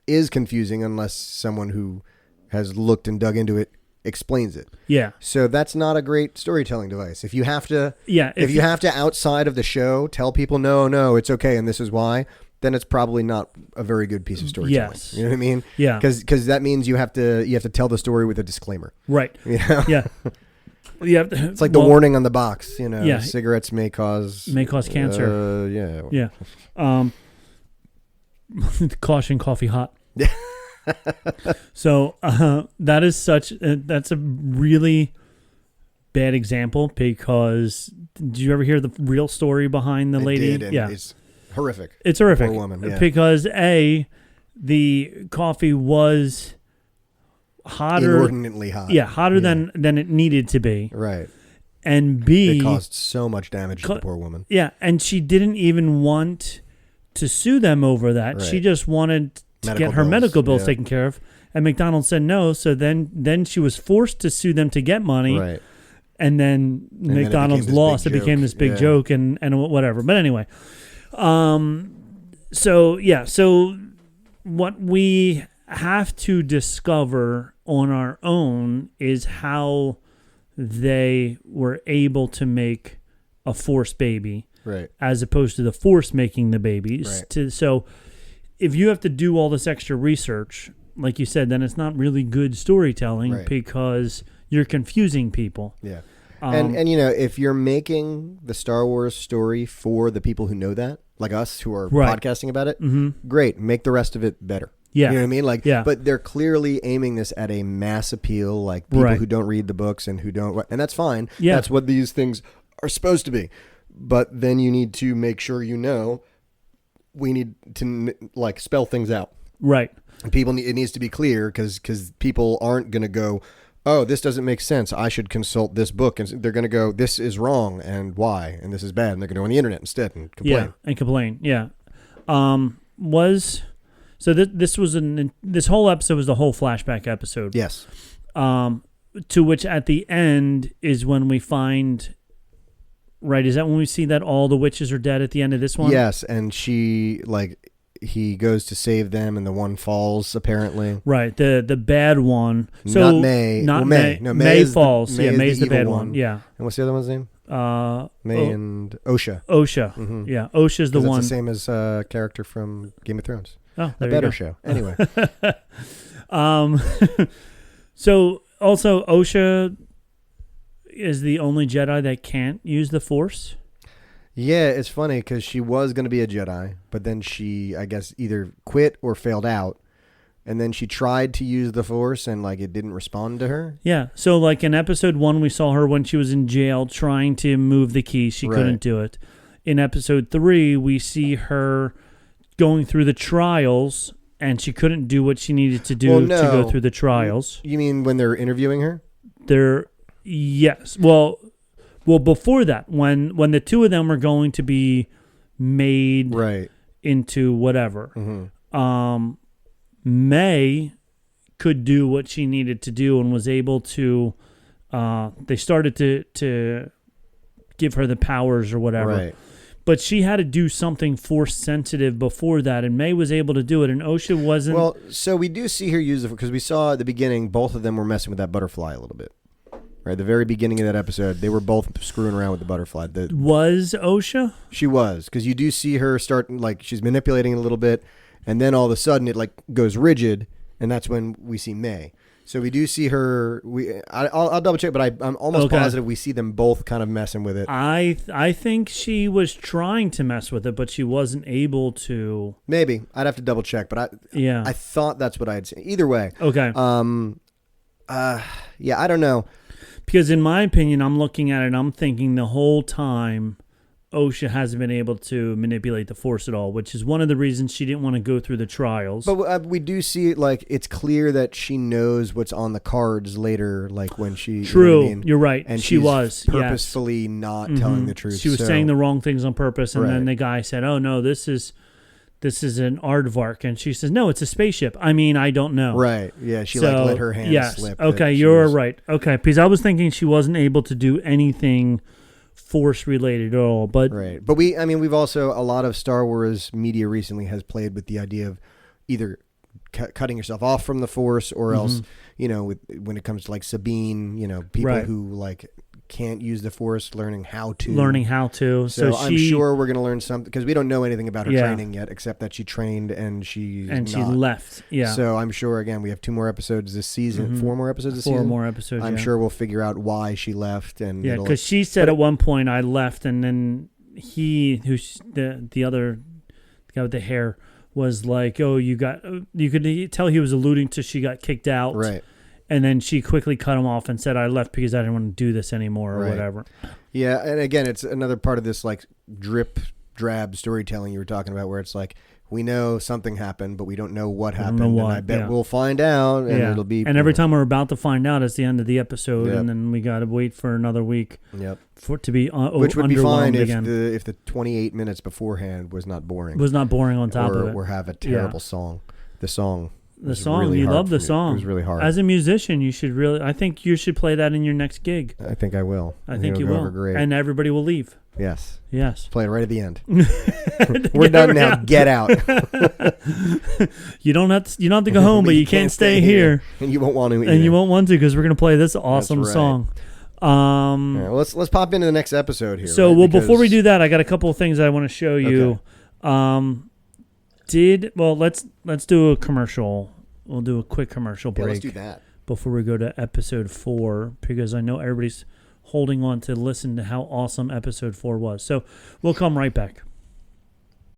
S5: is confusing unless someone who has looked and dug into it explains it.
S4: Yeah.
S5: So that's not a great storytelling device. If you have to,
S4: if
S5: you have to outside of the show tell people, no, it's okay and this is why, then it's probably not a very good piece of storytelling.
S4: Yes.
S5: You know what I mean?
S4: Yeah.
S5: Because that means you have to tell the story with a disclaimer.
S4: Right.
S5: Yeah.
S4: Yeah.
S5: It's like the warning on the box. Cigarettes may cause
S4: cancer.
S5: Yeah.
S4: Yeah. Caution, coffee hot. So that is that's a really bad example because did you ever hear the real story behind the lady?
S5: It's horrific.
S4: It's horrific.
S5: Poor woman, yeah.
S4: Because the coffee was hotter,
S5: inordinately hot.
S4: Yeah, hotter than it needed to be.
S5: Right.
S4: And B,
S5: it caused so much damage to the poor woman.
S4: Yeah, and she didn't even want to sue them over that. Right. She just wanted to get her medical bills taken care of. And McDonald's said no, so then she was forced to sue them to get money.
S5: Right.
S4: And then McDonald's lost. It became this big joke and whatever. But anyway. So what we have to discover on our own is how they were able to make a Force baby,
S5: right?
S4: As opposed to the Force making the babies.
S5: Right.
S4: So if you have to do all this extra research, like you said, then it's not really good storytelling because you're confusing people.
S5: Yeah. And if you're making the Star Wars story for the people who know that, like us who are podcasting about it, great. Make the rest of it better.
S4: Yeah.
S5: You know what I mean? But they're clearly aiming this at a mass appeal, like people who don't read the books and who don't, and that's fine.
S4: Yeah.
S5: That's what these things are supposed to be. But then you need to make sure we need to like spell things out.
S4: Right.
S5: People, it needs to be clear because people aren't going to go, oh, this doesn't make sense. I should consult this book. And they're going to go, this is wrong and why, and this is bad. And they're going to go on the internet instead and complain.
S4: Yeah, and complain. Yeah. This whole episode was the whole flashback episode.
S5: Yes.
S4: To which at the end is when we find, right, is that when we see that all the witches are dead at the end of this one?
S5: Yes, and he goes to save them, and the one falls, apparently.
S4: Right, the bad one. So
S5: not May.
S4: Not
S5: May.
S4: No,
S5: May
S4: falls. May's the bad one.
S5: one.
S4: Yeah.
S5: And what's the other one's name? May and Osha.
S4: Osha.
S5: Mm-hmm.
S4: Yeah, Osha's the one.
S5: It's the same as a character from Game of Thrones.
S4: Oh,
S5: a better show. Anyway.
S4: So also Osha is the only Jedi that can't use the Force.
S5: Yeah, it's funny because she was going to be a Jedi, but then she, I guess, either quit or failed out. And then she tried to use the Force and like it didn't respond to her.
S4: Yeah. So like in episode 1, we saw her when she was in jail trying to move the keys. She couldn't do it. In episode 3, we see her going through the trials and she couldn't do what she needed to do to go through the trials.
S5: You mean when they're interviewing her?
S4: Yes. Well, before that, when the two of them are going to be made into whatever. Mm-hmm. May could do what she needed to do and was able to. They started to give her the powers or whatever,
S5: right.
S4: But she had to do something Force sensitive before that, and May was able to do it, and Osha wasn't.
S5: Well, so we do see her use it because we saw at the beginning both of them were messing with that butterfly a little bit. Right, the very beginning of that episode, they were both screwing around with the butterfly.
S4: Was Osha?
S5: She was, because you do see her start, like, she's manipulating it a little bit, and then all of a sudden it, like, goes rigid, and that's when we see May. So we do see her, I'll double check, but I'm almost positive we see them both kind of messing with it.
S4: I think she was trying to mess with it, but she wasn't able to.
S5: Maybe. I'd have to double check, but I thought that's what I had seen. Either way.
S4: Okay.
S5: Yeah, I don't know.
S4: Because in my opinion, I'm looking at it and I'm thinking the whole time Osha hasn't been able to manipulate the Force at all, which is one of the reasons she didn't want to go through the trials.
S5: But we do see, like, it's clear that she knows what's on the cards later, like when she...
S4: True,
S5: you know what I mean?
S4: You're right.
S5: And
S4: she was
S5: purposefully not telling the truth.
S4: She was saying the wrong things on purpose, and then the guy said, oh, no, this is an aardvark, and she says, no, it's a spaceship. I mean, I don't know.
S5: Right, yeah, she let her hand slip.
S4: Okay, you're right. Okay, because I was thinking she wasn't able to do anything Force related at all. But
S5: right, but we've also, a lot of Star Wars media recently has played with the idea of either cutting yourself off from the Force or else, you know, when it comes to like Sabine, you know, people who like can't use the Force, learning how to. So I'm sure we're going to learn something because we don't know anything about her training yet, except that she trained and she
S4: left. Yeah.
S5: So I'm sure again we have 2 more episodes this season, 4 more episodes this season.
S4: 4 more episodes.
S5: I'm sure we'll figure out why she left and
S4: because she said at one point I left, and then who's the other guy with the hair was like, oh, you could tell he was alluding to she got kicked out.
S5: Right.
S4: And then she quickly cut him off and said, I left because I didn't want to do this anymore or whatever.
S5: Yeah, and again, it's another part of this like drab storytelling you were talking about where it's like, we know something happened, but we don't know what happened. And I bet we'll find out, and it'll be...
S4: And every time we're about to find out, it's the end of the episode, and then we got to wait for another week for it to be
S5: which would be fine if
S4: again.
S5: if the 28 minutes beforehand was not boring.
S4: Was not boring on top of it.
S5: Or have a terrible song. The song...
S4: The song, really you love the song.
S5: It was really hard.
S4: As a musician, you should I think you should play that in your next gig.
S5: I think I will.
S4: I think you will. Great. And everybody will leave.
S5: Yes.
S4: Play
S5: it right at the end. We're done now. Get out.
S4: You don't have to go home, but you can't stay here.
S5: And you won't want to either.
S4: And you won't want to because we're going to play this awesome song.
S5: Right, well, let's pop into the next episode here.
S4: So, before we do that, I got a couple of things I want to show you. Okay. Let's do a commercial. We'll do a quick commercial break.
S5: Let's do that
S4: before we go to episode 4, because I know everybody's holding on to listen to how awesome episode 4 was. So we'll come right back.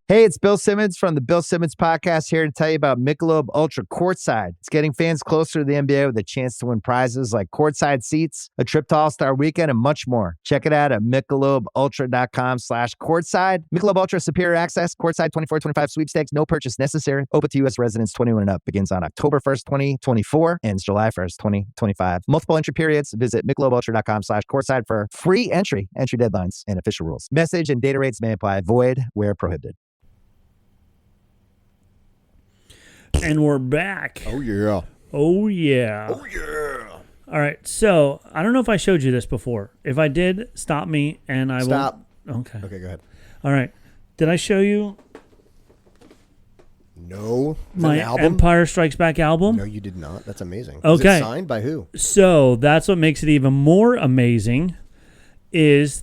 S1: Hey, it's Bill Simmons from the Bill Simmons Podcast here to tell you about Michelob Ultra Courtside. It's getting fans closer to the NBA with a chance to win prizes like courtside seats, a trip to All-Star Weekend, and much more. Check it out at MichelobUltra.com/courtside. Michelob Ultra Superior Access, Courtside 24-25 Sweepstakes, no purchase necessary. Open to U.S. residents 21 and up. Begins on October 1st, 2024. Ends July 1st, 2025. Multiple entry periods. Visit MichelobUltra.com/courtside for free entry deadlines, and official rules. Message and data rates may apply. Void where prohibited.
S4: And we're back.
S5: Oh, yeah.
S4: Oh, yeah.
S5: Oh, yeah.
S4: All right. So, I don't know if I showed you this before. If I did, stop me and I will.
S5: Stop.
S4: Okay.
S5: Okay, go ahead.
S4: All right. Did I show you?
S5: No.
S4: My Empire Strikes Back album?
S5: No, you did not. That's amazing.
S4: Okay.
S5: Is it signed by who?
S4: So, that's what makes it even more amazing is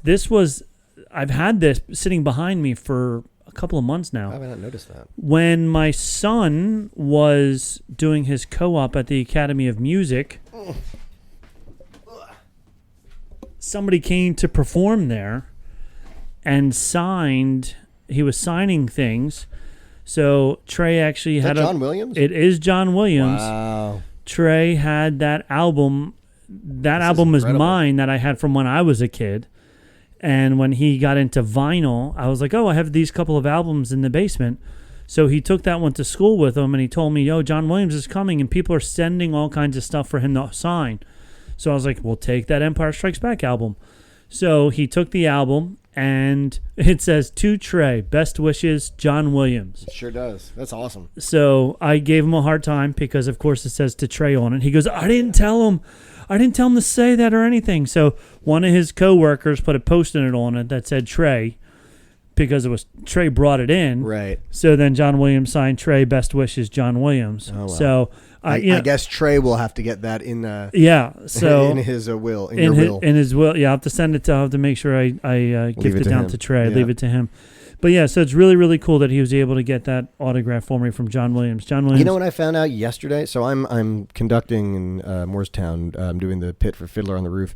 S4: I've had this sitting behind me for a couple of months now.
S5: How have I not noticed that?
S4: When my son was doing his co-op at the Academy of Music, somebody came to perform there, and signed. He was signing things. So Trey actually
S5: Is
S4: had
S5: that John Williams?
S4: It is John Williams.
S5: Wow.
S4: Trey had that album. That
S5: This is
S4: album was
S5: incredible.
S4: mine that I had from when I was a kid. And when he got into vinyl, I was like, oh, I have these couple of albums in the basement. So he took that one to school with him, and he told me, yo, John Williams is coming, and people are sending all kinds of stuff for him to sign. So I was like, well, take that Empire Strikes Back album. So he took the album, and it says, to Trey, best wishes, John Williams.
S5: It sure does. That's awesome.
S4: So I gave him a hard time because, of course, it says to Trey on it. He goes, I didn't tell him to say that or anything. So one of his coworkers put a Post-it on it that said Trey because it was Trey brought it in.
S5: Right.
S4: So then John Williams signed Trey, best wishes, John Williams.
S5: Oh, wow.
S4: So
S5: I guess Trey will have to get that in.
S4: So
S5: in his will.
S4: in his will. Yeah, I have to send it to. I have to make sure I gift it down
S5: him.
S4: to Trey.
S5: Yeah.
S4: Leave it to him. But yeah, so it's really, really cool that he was able to get that autograph for me from John Williams. John Williams.
S5: You know what I found out yesterday? So I'm conducting in Moorestown. I'm doing the pit for Fiddler on the Roof.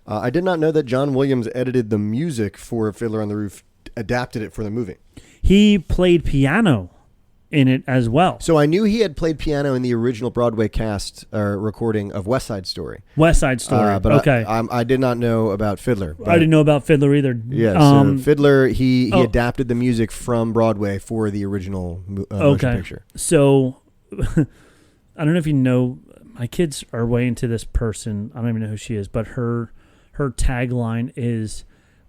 S5: I did not know that John Williams edited the music for Fiddler on the Roof, adapted it for the movie.
S4: He played piano in it as well.
S5: So I knew he had played piano in the original Broadway cast recording of West Side Story.
S4: West Side Story.
S5: But
S4: okay.
S5: I did not know about Fiddler.
S4: I didn't know about Fiddler either.
S5: Yeah, so Fiddler, he adapted the music from Broadway for the original motion picture.
S4: So I don't know if you know, my kids are way into this person. I don't even know who she is, but her tagline is,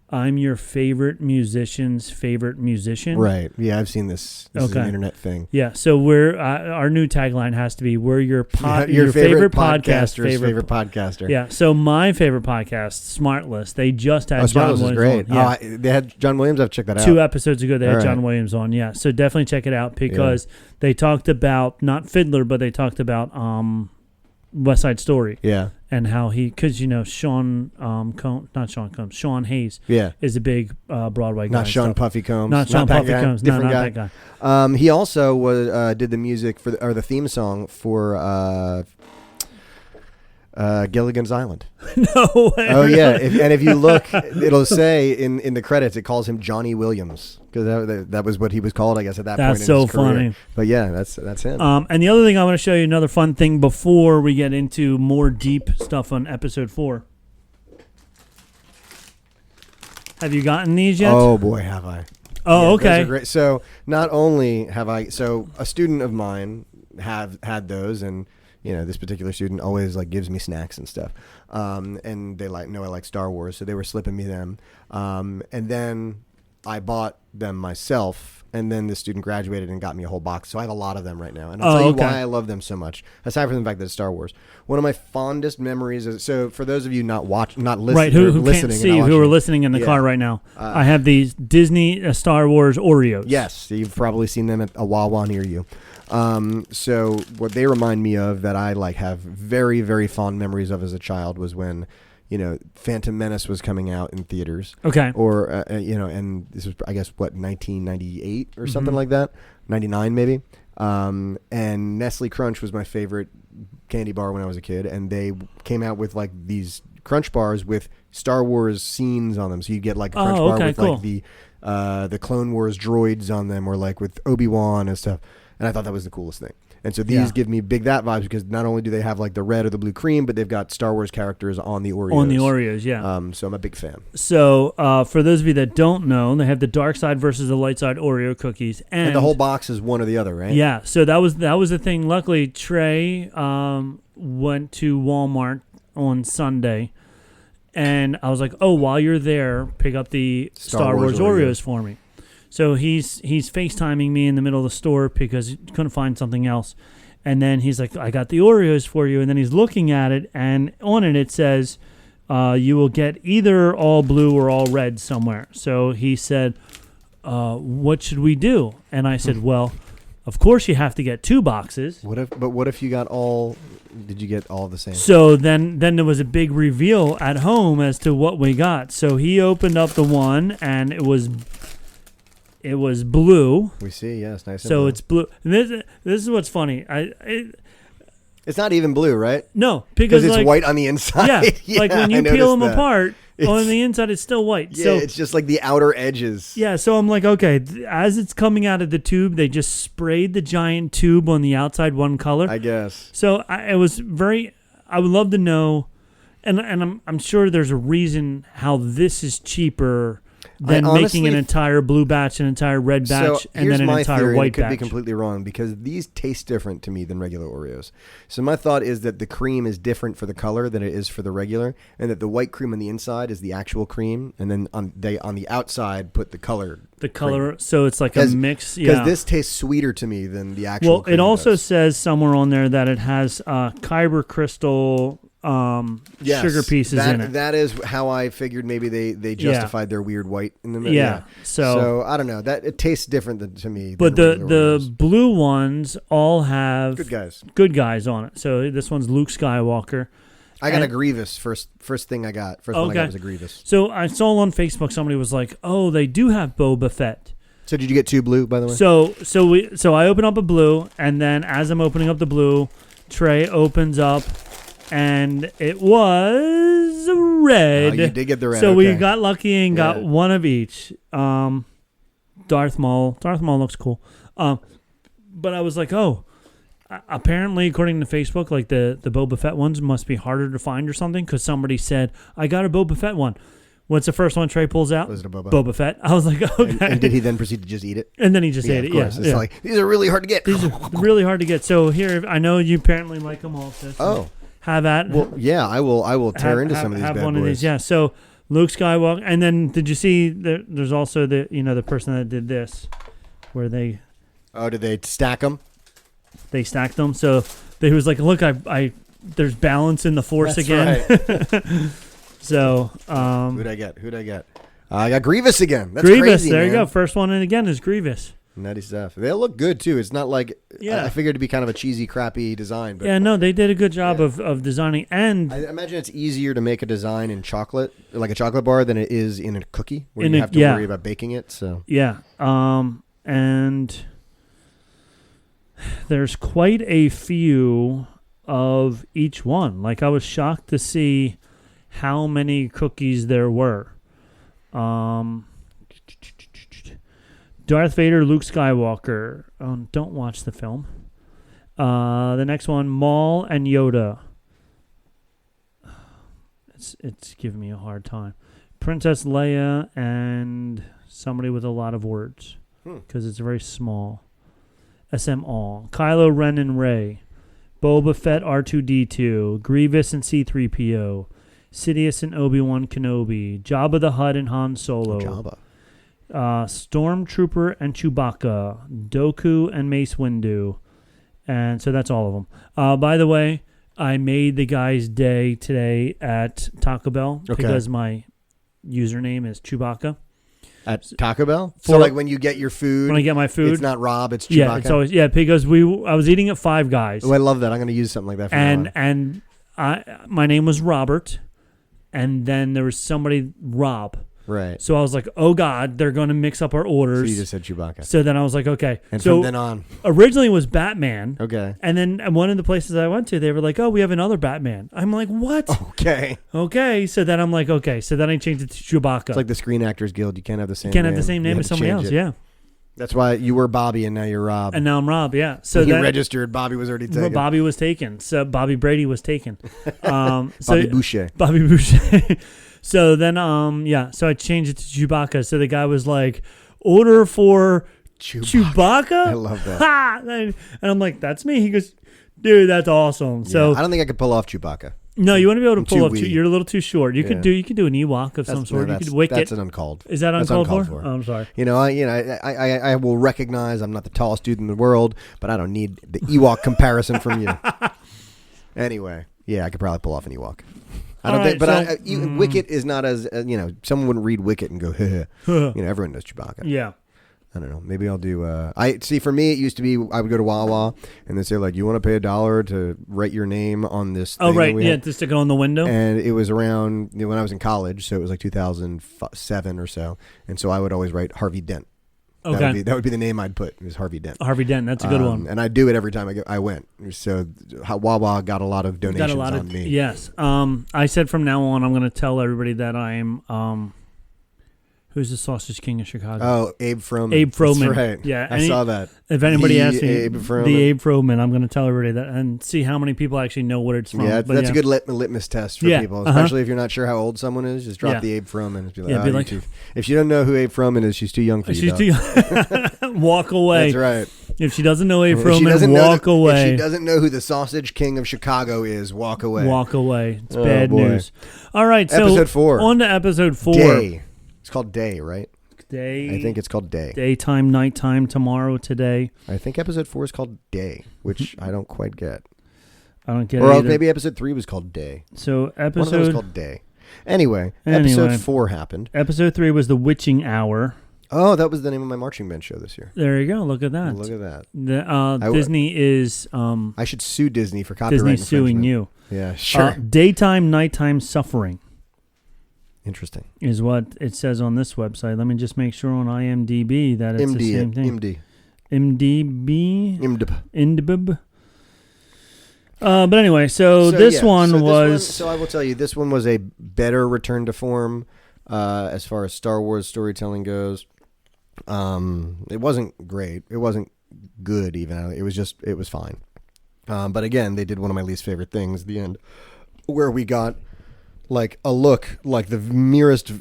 S4: I'm your favorite musician's favorite musician.
S5: Right. Yeah, I've seen this. This is an internet thing.
S4: Yeah. So we're our new tagline has to be, we're your
S5: your
S4: favorite
S5: podcaster's favorite podcaster.
S4: Yeah. So my favorite podcast, Smartless, they just had John
S5: Smartless
S4: Williams
S5: is great.
S4: on. Yeah.
S5: They had John Williams. I've checked that out.
S4: 2 episodes ago, they had
S5: All
S4: John
S5: right.
S4: Williams on. Yeah. So definitely check it out because they talked about not Fiddler, but they talked about West Side Story.
S5: Yeah.
S4: And how because Sean Sean Hayes is a big Broadway guy.
S5: Not Sean Puffy Combs.
S4: Not Sean
S5: that
S4: Puffy
S5: guy.
S4: Combs.
S5: Different
S4: No, not
S5: guy.
S4: that guy.
S5: He also did the music for the theme song for Gilligan's Island.
S4: No way.
S5: Oh yeah, if you look, it'll say in the credits it calls him Johnny Williams because that was what he was called, I guess, at that point.
S4: That's so
S5: in his career.
S4: funny.
S5: But yeah, that's him.
S4: And the other thing I want to show you, another fun thing before we get into more deep stuff on episode 4. Have you gotten these yet?
S5: Oh boy, have I.
S4: Oh,
S5: Yeah,
S4: okay.
S5: those are great. So not only have I, so a student of mine have had those, and this particular student always gives me snacks and stuff, and they know I like Star Wars, so they were slipping me them, and then I bought them myself, and then the student graduated and got me a whole box. So I have a lot of them right now, and I'll tell you why I love them so much. Aside from the fact that it's Star Wars, one of my fondest memories is, so for those of you not listening,
S4: right, who
S5: listening
S4: can't see, who are listening in the car right now, I have these Disney Star Wars Oreos.
S5: Yes, you've probably seen them at a Wawa near you. So what they remind me of that I have very, very fond memories of as a child was when, Phantom Menace was coming out in theaters.
S4: Okay.
S5: Or, and this was, I guess, 1998 or something like that? 99 maybe. And Nestle Crunch was my favorite candy bar when I was a kid. And they came out with these Crunch bars with Star Wars scenes on them. So you get a Crunch bar with the Clone Wars droids on them, or with Obi-Wan and stuff. And I thought that was the coolest thing. And so these give me big that vibes because not only do they have the red or the blue cream, but they've got Star Wars characters on the Oreos.
S4: On the Oreos, yeah.
S5: So I'm a big fan.
S4: So for those of you that don't know, they have the dark side versus the light side Oreo cookies,
S5: And the whole box is one or the other, right?
S4: Yeah. So that was the thing. Luckily, Trey went to Walmart on Sunday, and I was like, "Oh, while you're there, pick up the Star Wars Oreos for me." So he's FaceTiming me in the middle of the store because he couldn't find something else. And then he's like, I got the Oreos for you. And then he's looking at it, and on it says, you will get either all blue or all red somewhere. So he said, what should we do? And I said, well, of course you have to get 2 boxes.
S5: What if you got all, did you get all the same?
S4: So then there was a big reveal at home as to what we got. So he opened up the one, and it was blue.
S5: We see, yes, nice.
S4: So it's blue. This is what's funny.
S5: It's not even blue, right?
S4: No, because
S5: it's white on the inside.
S4: Yeah, when you peel them apart, On the inside, it's still white.
S5: Yeah,
S4: So
S5: it's just like the outer edges.
S4: yeah, so I'm like, okay, as it's coming out of the tube, they just sprayed the giant tube on the outside one color.
S5: I guess.
S4: So I would love to know, and I'm sure there's a reason how this is cheaper than making an entire blue batch, an entire red batch, and then an entire
S5: theory,
S4: white
S5: it could
S4: batch.
S5: be completely wrong because these taste different to me than regular Oreos. So my thought is that the cream is different for the color than it is for the regular, and that the white cream on the inside is the actual cream, and then on the outside put the color.
S4: The color, cream. So it's like a mix.
S5: Because
S4: Yeah,
S5: this tastes sweeter to me than the actual.
S4: Well,
S5: cream
S4: it also
S5: does.
S4: says somewhere on there that it has Kyber crystal sugar pieces in it.
S5: That is how I figured maybe they justified their weird white in the middle.
S4: Yeah. So
S5: I don't know, that it tastes different to me.
S4: But
S5: than
S4: the
S5: Oreos.
S4: blue ones all have
S5: good guys
S4: on it. So this one's Luke Skywalker.
S5: I got a Grievous first thing I got. First one I got was a Grievous.
S4: So I saw on Facebook somebody was like, "Oh, they do have Boba Fett."
S5: So did you get 2 blue, by the way?
S4: So I open up a blue, and then as I'm opening up the blue, Trey opens up, and it was red.
S5: Oh, you did get the red.
S4: So we
S5: okay.
S4: got lucky and got one of each. Darth Maul looks cool. But I was like, oh, apparently according to Facebook, like the Boba Fett ones must be harder to find or something, because somebody said, I got a Boba Fett one. What's the first one Trey pulls out?
S5: Was it a Boba?
S4: Boba Fett. I was like, okay.
S5: And did he then proceed to just eat it?
S4: And then he just ate
S5: of
S4: it.
S5: Course.
S4: Yeah,
S5: It's like, these are really hard to get.
S4: These are really hard to get. So here, I know you apparently like them all. So have at.
S5: Well, yeah, I will tear into some of these
S4: have
S5: bad
S4: one
S5: boys.
S4: of these, yeah. So Luke Skywalker, and then did you see there's also the person that did this, where they
S5: did they stack them?
S4: They stacked them. So they was like, look, I there's balance in the Force
S5: That's
S4: again.
S5: Right.
S4: So
S5: who'd I get? I got Grievous again. That's
S4: Grievous.
S5: crazy,
S4: There
S5: man.
S4: you go. First one in again is Grievous.
S5: Nutty stuff. They look good too. It's not like
S4: Yeah.
S5: I figured it'd be kind of a cheesy, crappy design. But
S4: Yeah, no, they did a good job of designing. And
S5: I imagine it's easier to make a design in chocolate, like a chocolate bar, than it is in a cookie, where you have to worry about baking it. So
S4: yeah, and there's quite a few of each one. Like I was shocked to see how many cookies there were. Darth Vader, Luke Skywalker. Don't watch the film. The next one, Maul and Yoda. It's giving me a hard time. Princess Leia and somebody with a lot of words because it's very small. SM All. Kylo Ren and Rey. Boba Fett, R2-D2. Grievous and C-3PO. Sidious and Obi-Wan Kenobi. Jabba the Hutt and Han Solo.
S5: Jabba.
S4: Stormtrooper and Chewbacca. Dooku and Mace Windu. And so that's all of them. By the way, I made the guy's day today at Taco Bell because my username is Chewbacca.
S5: At Taco Bell? So like when you get your food,
S4: when I get my food,
S5: it's not Rob, it's Chewbacca?
S4: Yeah, it's always, because I was eating at Five Guys.
S5: Oh, I love that. I'm going to use something like that for now on.
S4: And my name was Robert, and then there was somebody, Rob.
S5: Right.
S4: So I was like, oh, God, they're going to mix up our orders.
S5: So you just said Chewbacca.
S4: So then I was like, okay.
S5: And
S4: so
S5: from then on.
S4: Originally it was Batman.
S5: Okay.
S4: And then at one of the places I went to, they were like, oh, we have another Batman. I'm like, what?
S5: Okay.
S4: Okay. So then I'm like, okay. So then I changed it to Chewbacca.
S5: It's like the Screen Actors Guild. You can't have the same name.
S4: Can't have the same name as somebody else. Yeah.
S5: That's why you were Bobby and now you're Rob.
S4: And now I'm Rob, yeah. So
S5: you registered, Bobby was already taken.
S4: Bobby was taken. So Bobby Brady was taken.
S5: Bobby Boucher.
S4: Bobby Boucher. So then, so I changed it to Chewbacca. So the guy was like, order for Chewbacca?
S5: I love that.
S4: Ha! And I'm like, that's me. He goes, dude, that's awesome.
S5: Yeah,
S4: So
S5: I don't think I could pull off Chewbacca.
S4: No, you want to be able to pull
S5: too
S4: up.
S5: wee.
S4: You're a little too short. You could do an Ewok of some sort. You could Wicket.
S5: That's an uncalled.
S4: Is that uncalled for? Oh, I'm sorry.
S5: I will recognize I'm not the tallest dude in the world, but I don't need the Ewok comparison from you. Anyway, yeah, I could probably pull off an Ewok. I don't think, but Wicket is not as someone wouldn't read Wicket and go, everyone knows Chewbacca.
S4: Yeah.
S5: I don't know. Maybe I'll do. For me, it used to be I would go to Wawa and they say like, you want to pay $1 to write your name on this.
S4: Oh,
S5: thing
S4: right, yeah, to stick it on the window.
S5: And it was around when I was in college, so it was like 2007 or so, and so I would always write Harvey Dent.
S4: Okay.
S5: That would be the name I'd put. It was Harvey Dent.
S4: Harvey Dent. That's a good one.
S5: And I do it every time I went. So Wawa got a lot of donations on me.
S4: Yes. I said from now on, I'm going to tell everybody that I am. Who's the Sausage King of Chicago?
S5: Oh, Abe Froman.
S4: Abe Froman.
S5: That's right.
S4: Yeah,
S5: I saw that.
S4: If anybody asks me,
S5: Abe Froman.
S4: the Abe Froman, I'm going to tell everybody that and see how many people actually know what it's from.
S5: Yeah, that's a good litmus test for people, especially if you're not sure how old someone is. Just drop the Abe Froman and be like, if you don't know who Abe Froman is, she's too young for you.
S4: She's too young. Walk away.
S5: That's right.
S4: If she doesn't know Abe Froman, walk away.
S5: If she doesn't know who the Sausage King of Chicago is, walk away.
S4: Walk away. It's bad news. All right, so
S5: episode 4.
S4: On to episode 4.
S5: Day. It's called Day, right?
S4: Day.
S5: I think it's called Day.
S4: Daytime, nighttime, tomorrow, today.
S5: I think episode 4 is called Day, which I don't quite get.
S4: I don't get
S5: it. Or
S4: either.
S5: maybe episode 3 was called Day.
S4: So
S5: One of them was called Day. Anyway, episode 4 happened.
S4: Episode 3 was the Witching Hour.
S5: Oh, that was the name of my marching band show this year.
S4: There you go. Look at that.
S5: Look at that.
S4: Disney is...
S5: I should sue Disney for copyright
S4: Disney's suing you.
S5: Yeah, sure.
S4: Daytime, nighttime suffering.
S5: Interesting.
S4: Is what it says on this website. Let me just make sure on IMDb that it's the same thing. IMDb. But anyway, so this one was...
S5: So I will tell you, this one was a better return to form as far as Star Wars storytelling goes. It wasn't great. It wasn't good even. It was fine. But again, they did one of my least favorite things at the end, where we got like a look, like the merest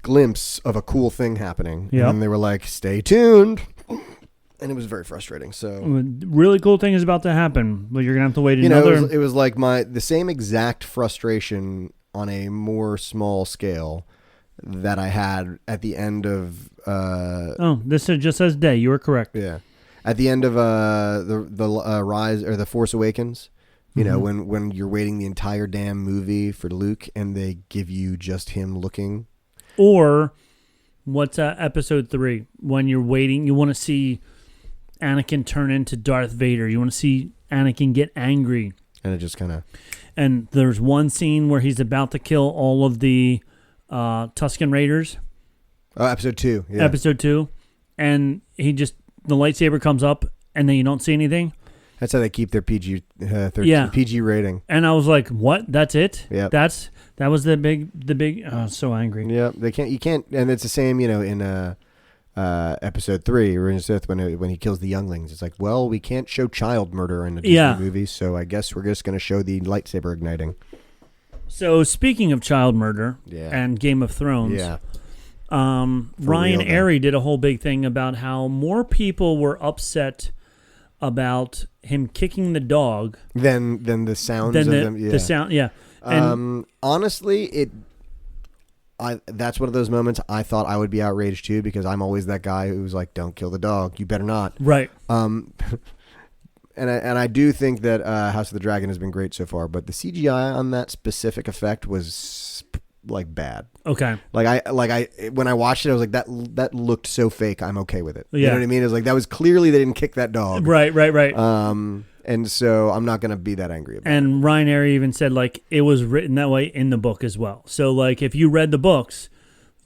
S5: glimpse of a cool thing happening.
S4: Yep.
S5: And they were like, stay tuned. And it was very frustrating. So
S4: really cool thing is about to happen, but you're gonna have to wait another.
S5: It was like the same exact frustration on a more small scale that I had at the end of.
S4: This just says Day. You were correct.
S5: Yeah, at the end of the Rise or the Force Awakens. You know, when you're waiting the entire damn movie for Luke and they give you just him looking.
S4: Or what's episode 3? When you're waiting, you want to see Anakin turn into Darth Vader. You want to see Anakin get angry.
S5: And it just kind of...
S4: And there's one scene where he's about to kill all of the Tusken Raiders.
S5: Oh, episode 2. Yeah.
S4: Episode 2. And the lightsaber comes up and then you don't see anything.
S5: That's how they keep their PG-13 PG rating.
S4: And I was like, "What? That's it?
S5: Yeah.
S4: That was the big. I was so angry.
S5: Yeah, you can't, and it's the same, in episode 3, Revenge of the Sith, when he kills the younglings. It's like, well, we can't show child murder in a Disney movie, so I guess we're just going to show the lightsaber igniting.
S4: So speaking of child murder and Game of Thrones, Ryan Airy did a whole big thing about how more people were upset about him kicking the dog
S5: than the sounds of them. Yeah.
S4: The sound, yeah. And
S5: honestly, that's one of those moments I thought I would be outraged too, because I'm always that guy who's like, "Don't kill the dog. You better not."
S4: Right.
S5: And I do think that House of the Dragon has been great so far, but the CGI on that specific effect was like bad.
S4: Okay.
S5: Like I when I watched it, I was like, that looked so fake. I'm okay with it.
S4: Yeah.
S5: You know what I mean? It was like, that was clearly they didn't kick that dog.
S4: Right.
S5: And so I'm not gonna be that angry about it.
S4: And Ryan Airy even said like it was written that way in the book as well. So like if you read the books,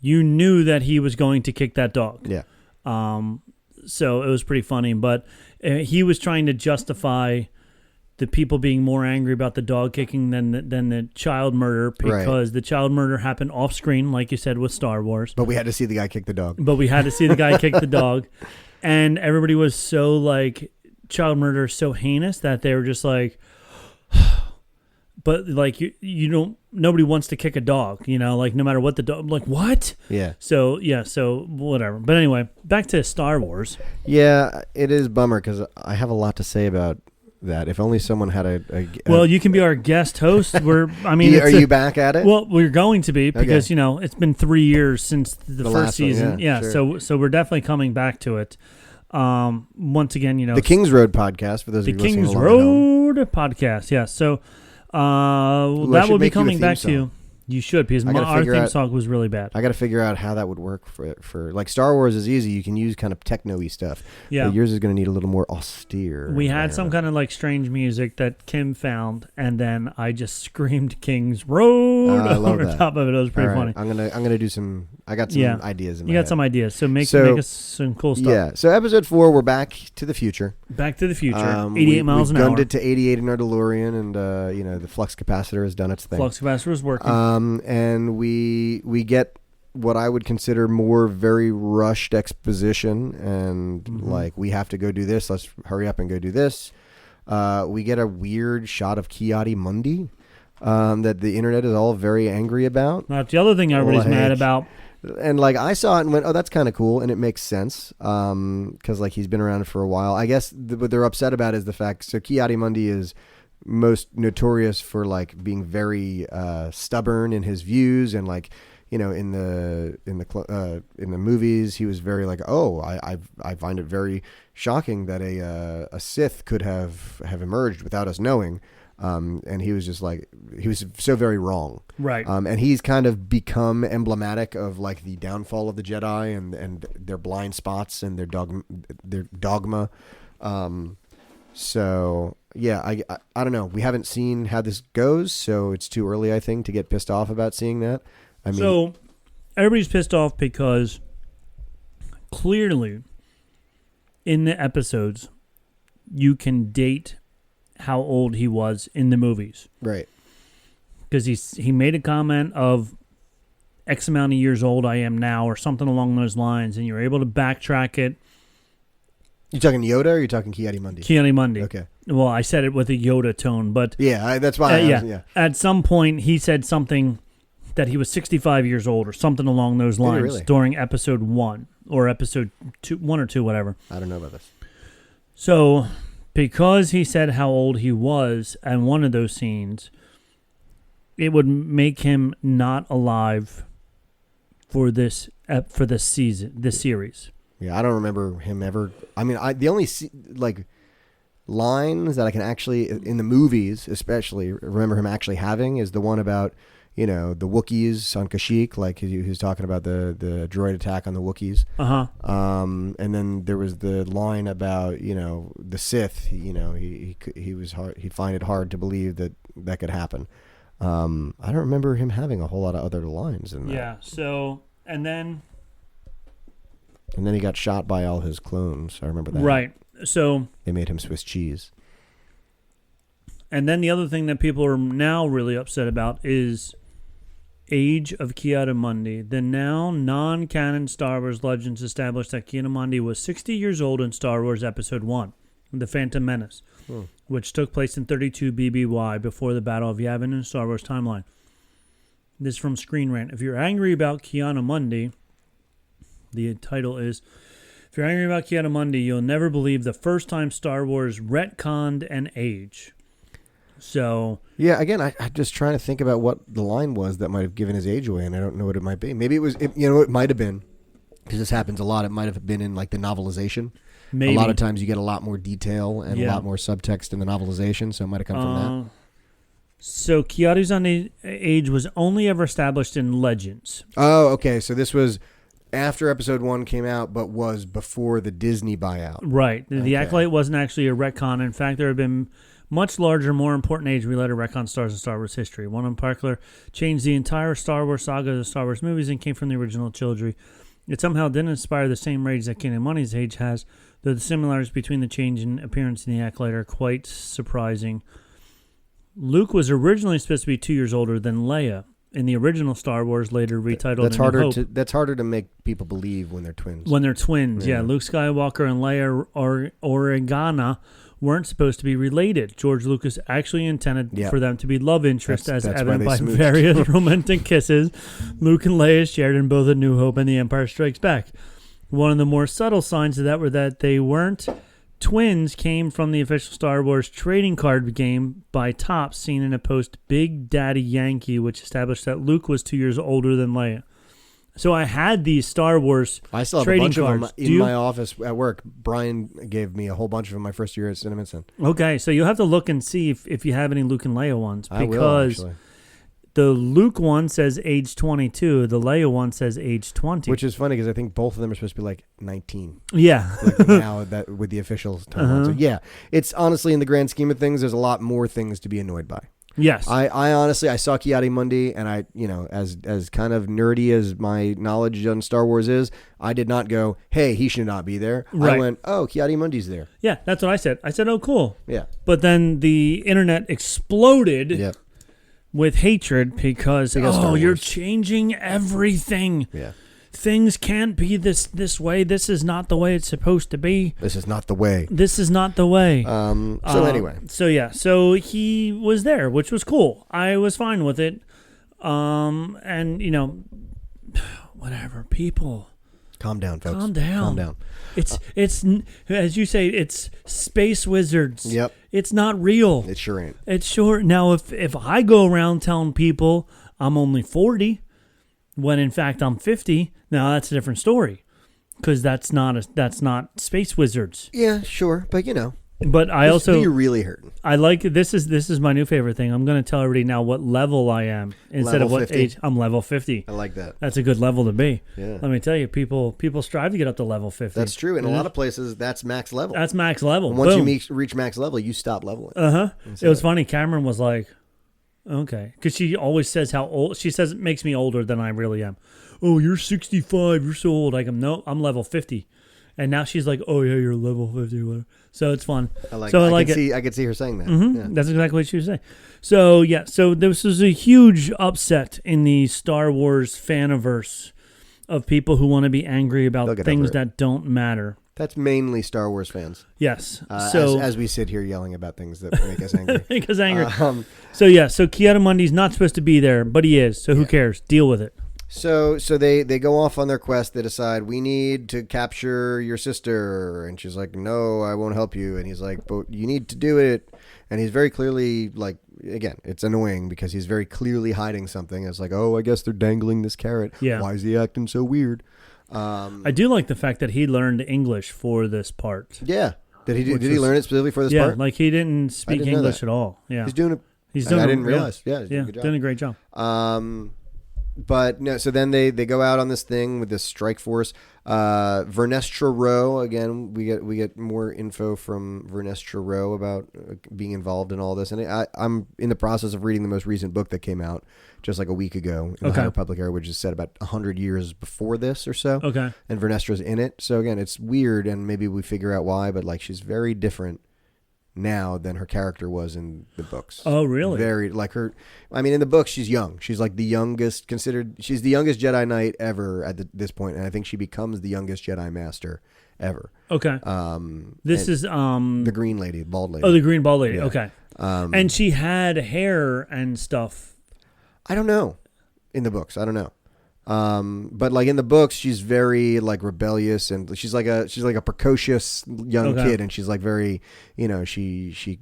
S4: you knew that he was going to kick that dog.
S5: Yeah.
S4: So it was pretty funny, but he was trying to justify the people being more angry about the dog kicking than the child murder, because the child murder happened off screen, like you said, with Star Wars.
S5: But we had to see the guy kick the dog.
S4: Kick the dog. And everybody was so like, child murder is so heinous that they were just like, but like you don't, nobody wants to kick a dog, like no matter what the dog, like what?
S5: Yeah.
S4: So whatever. But anyway, back to Star Wars.
S5: Yeah, it is bummer because I have a lot to say about that. If only someone had
S4: well, you can be our guest host. Are
S5: you back at it?
S4: Well, we're going to be, because it's been 3 years since the first season.
S5: Sure.
S4: So we're definitely coming back to it. Once again,
S5: the Kings Road podcast, for those of you listening
S4: along. The Kings Road podcast. Yeah. So that will be coming back to you. You should, because
S5: I gotta
S4: our
S5: figure
S4: theme
S5: out-
S4: song was really bad.
S5: I got to figure out how that would work for like Star Wars is easy. You can use kind of techno-y stuff.
S4: Yeah.
S5: But yours is going to need a little more austere.
S4: We had some kind of like strange music that Kim found, and then I just screamed King's Road
S5: I love
S4: over
S5: that.
S4: top of it. It was pretty
S5: All right,
S4: funny.
S5: I'm gonna do some. I got some
S4: Yeah.
S5: ideas in my
S4: You got
S5: head.
S4: some ideas, so make
S5: So-
S4: us some cool stuff.
S5: Yeah. So episode 4, we're back to the future.
S4: Back to the Future, 88
S5: we,
S4: miles
S5: we've
S4: an hour.
S5: gunned it to 88 in our DeLorean, and the flux capacitor has done its thing.
S4: Flux capacitor was working.
S5: And we get what I would consider more very rushed exposition, and like, we have to go do this. Let's hurry up and go do this. We get a weird shot of Ki-Adi-Mundi that the internet is all very angry about.
S4: That's the other thing everybody's mad
S5: like-
S4: about.
S5: And like, I saw it and went, oh, that's kind of cool, and it makes sense because like, he's been around for a while. I guess what they're upset about is the fact. So Ki-Adi-Mundi is most notorious for like being very stubborn in his views, and like, in the movies he was very like, oh, I find it very shocking that a Sith could have emerged without us knowing. And he was just like, he was so very wrong.
S4: Right.
S5: And he's kind of become emblematic of like the downfall of the Jedi and their blind spots and their dogma. So yeah, I don't know. We haven't seen how this goes, so it's too early, I think, to get pissed off about seeing that. I mean,
S4: So everybody's pissed off because clearly in the episodes you can date how old he was in the movies,
S5: right.
S4: because he made a comment of X amount of years old I am now, or something along those lines, and you're able to backtrack it.
S5: You talking Yoda or you talking Ki-Adi-Mundi?
S4: Ki-Adi-Mundi.
S5: Okay.
S4: Well, I said it with a Yoda tone, but
S5: Yeah, that's why.
S4: yeah. At some point he said something that he was 65 years old or something along those lines
S5: really?
S4: during episode 1 or episode 1 or 2, whatever.
S5: I don't know about this.
S4: So, because he said how old he was in one of those scenes, it would make him not alive for this season, this series.
S5: Yeah, I don't remember him ever. I mean, the only like lines that I can actually, in the movies especially, remember him actually having is the one about, the Wookiees on Kashyyyk, like he was talking about the droid attack on the Wookiees. And then there was the line about, the Sith. He was hard. He'd find it hard to believe that could happen. I don't remember him having a whole lot of other lines in that.
S4: Yeah. So, and then
S5: he got shot by all his clones. I remember that.
S4: right. So,
S5: They made him Swiss cheese.
S4: and then the other thing that people are now really upset about is age of Ki-Adi-Mundi. The now non-canon Star Wars legends established that Ki-Adi-Mundi was 60 years old in Star Wars Episode 1, The Phantom Menace, which took place in 32 BBY before the Battle of Yavin in Star Wars timeline. This is from Screen Rant. If you're angry about Ki-Adi-Mundi, the title is, if you're angry about Ki-Adi-Mundi, you'll never believe the first time Star Wars retconned an age. So,
S5: Yeah, again, I'm just trying to think about what the line was that might have given his age away, and I don't know what it might be. Maybe it might have been, because this happens a lot, it might have been in like the novelization.
S4: maybe.
S5: A lot of times you get a lot more detail and a
S4: Yeah.
S5: lot more subtext in the novelization, so it might have come from that.
S4: So Ki-Adi-Mundi age was only ever established in Legends.
S5: Oh, okay, so this was after Episode 1 came out, but was before the Disney buyout.
S4: Right. The
S5: Okay.
S4: Acolyte wasn't actually a retcon. In fact, there have been much larger, more important age-related retcon stars in Star Wars history. One in particular changed the entire Star Wars saga of the Star Wars movies and came from the original trilogy. It somehow didn't inspire the same rage that Ki-Adi-Mundi's age has, though the similarities between the change in appearance and the Acolyte are quite surprising. Luke was originally supposed to be 2 years older than Leia in the original Star Wars, later retitled
S5: That's
S4: A New
S5: harder
S4: Hope.
S5: that's harder to make people believe when they're twins.
S4: When they're twins, yeah.
S5: Yeah.
S4: Luke Skywalker and Leia Organa weren't supposed to be related. George Lucas actually intended
S5: Yeah.
S4: for them to be love interests,
S5: That's
S4: as
S5: why
S4: evident
S5: they
S4: by
S5: smooched.
S4: various romantic kisses Luke and Leia shared in both A New Hope and The Empire Strikes Back. One of the more subtle signs of that were that they weren't twins came from the official Star Wars trading card game by Topps, seen in a post Big Daddy Yankee, which established that Luke was 2 years older than Leia. So I had these Star Wars
S5: I still have a
S4: trading
S5: bunch
S4: cards.
S5: of them
S4: Do
S5: in
S4: you?
S5: my office at work. Brian gave me a whole bunch of them my first year at Cinnaminson.
S4: Okay, so you'll have to look and see if you have any Luke and Leia ones,
S5: I will,
S4: because
S5: actually.
S4: The Luke one says age 22. The Leia one says age 20.
S5: Which is funny because I think both of them are supposed to be like 19.
S4: Yeah.
S5: Like now that with the official timeline. So yeah, it's honestly in the grand scheme of things, there's a lot more things to be annoyed by.
S4: Yes.
S5: I honestly, I saw Ki-Adi-Mundi, and I, as kind of nerdy as my knowledge on Star Wars is, I did not go, hey, he should not be there.
S4: Right.
S5: I went, oh, Ki-Adi-Mundi's there.
S4: Yeah, that's what I said. I said, oh, cool.
S5: Yeah.
S4: But then the internet exploded
S5: Yep.
S4: with hatred because,
S5: Star
S4: you're
S5: Wars.
S4: changing everything.
S5: Yeah.
S4: Things can't be this way. This is not the way it's supposed to be.
S5: This is not the way.
S4: This is not the way.
S5: Anyway.
S4: So yeah, so he was there, which was cool. I was fine with it. And whatever, people.
S5: Calm down, folks.
S4: Calm down.
S5: Calm down.
S4: It's as you say, it's space wizards.
S5: Yep.
S4: It's not real.
S5: It sure ain't.
S4: It's sure. Now, if I go around telling people I'm only 40, when in fact I'm 50, now that's a different story, because that's not space wizards.
S5: Yeah, sure. But,
S4: But I also
S5: you're really hurting.
S4: I like this is my new favorite thing. I'm going to tell everybody now what level I am instead
S5: Level
S4: of what
S5: 50?
S4: age. I'm level 50.
S5: I like that.
S4: That's a good level to be.
S5: Yeah.
S4: Let me tell you, people strive to get up to level 50.
S5: That's true. In a lot of places, that's max level.
S4: That's max level.
S5: And once
S4: Boom.
S5: you reach max level, you stop leveling.
S4: It was funny. Cameron was like, okay. Because she always says how old. She says it makes me older than I really am. Oh, you're 65. You're so old. Like, no, I'm level 50. And now she's like, oh, yeah, you're level 50. Whatever. So it's fun.
S5: I could see her saying that.
S4: Mm-hmm.
S5: Yeah.
S4: That's exactly what she was saying. So, yeah. So this was a huge upset in the Star Wars faniverse of people who want to be angry about
S5: They'll get
S4: things
S5: over it.
S4: that don't matter.
S5: That's mainly Star Wars fans.
S4: Yes. So
S5: as we sit here yelling about things that make us angry.
S4: make us angry. So Ki-Adi-Mundi's not supposed to be there, but he is. So who cares? Deal with it.
S5: So they go off on their quest. They decide, we need to capture your sister. And she's like, no, I won't help you. And he's like, but you need to do it. And he's very clearly, like, again, it's annoying because he's very clearly hiding something. It's like, oh, I guess they're dangling this carrot.
S4: Yeah.
S5: Why is he acting so weird?
S4: I do like the fact that he learned English for this part.
S5: Yeah. Did he learn it specifically for this part?
S4: Yeah, like he didn't speak
S5: didn't know
S4: English
S5: that.
S4: at all. Yeah.
S5: He's doing it.
S4: He's doing
S5: I didn't realize. Yeah, he's doing a good job.
S4: doing a great job.
S5: But no, so then they go out on this thing with this strike force. Vernestra Rowe, again, we get more info from Vernestra Rowe about being involved in all this. And I'm in the process of reading the most recent book that came out just like a week ago in the High Republic era, which is set about 100 years before this or so.
S4: Okay.
S5: And Vernestra's in it. So again, it's weird, and maybe we figure out why, but like she's very different now than her character was in the books.
S4: Oh, really?
S5: Very, like her, I mean, in the books, she's young. She's like the youngest, she's the youngest Jedi Knight ever at this point, and I think she becomes the youngest Jedi Master ever.
S4: Okay. This is
S5: the green lady, the bald lady.
S4: Oh, the green bald lady.
S5: Yeah.
S4: Okay. And she had hair and stuff.
S5: I don't know. In the books, I don't know. But like in the books, she's very like rebellious, and she's like a precocious young kid, and she's like very, she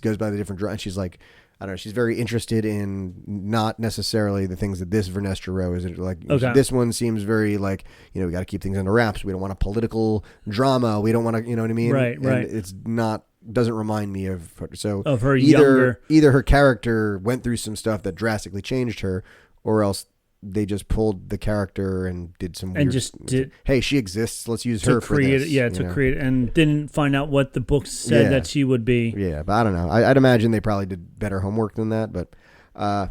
S5: goes by the different drum, and she's like, I don't know, she's very interested in not necessarily the things that this Vernestra Rowe is like. This one seems very like, we got to keep things under wraps. We don't want a political drama. We don't want to, you know what I mean?
S4: Right.
S5: It's not. Doesn't remind me of her. So
S4: of her younger.
S5: Either her character went through some stuff that drastically changed her, or else they just pulled the character and did some weird,
S4: and just did.
S5: Hey, she exists. Let's use her for
S4: create
S5: this.
S4: Yeah, to create, and didn't find out what the books said that she would be.
S5: Yeah, but I don't know. I'd imagine they probably did better homework than that, but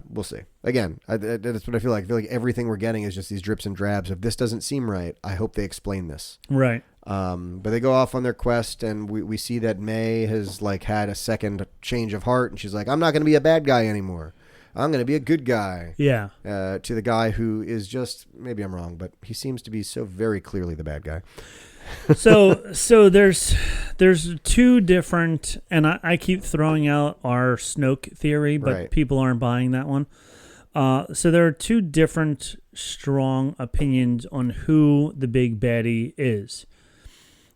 S5: we'll see. Again, that's what I feel like. I feel like everything we're getting is just these drips and drabs. If this doesn't seem right, I hope they explain this.
S4: Right.
S5: But they go off on their quest, and we see that May has like had a second change of heart, and she's like, I'm not going to be a bad guy anymore. I'm going to be a good guy. Yeah. To the guy who is just, maybe I'm wrong, but he seems to be so very clearly the bad guy.
S4: So there's two different, and I keep throwing out our Snoke theory, but people aren't buying that one. So there are two different strong opinions on who the big baddie is.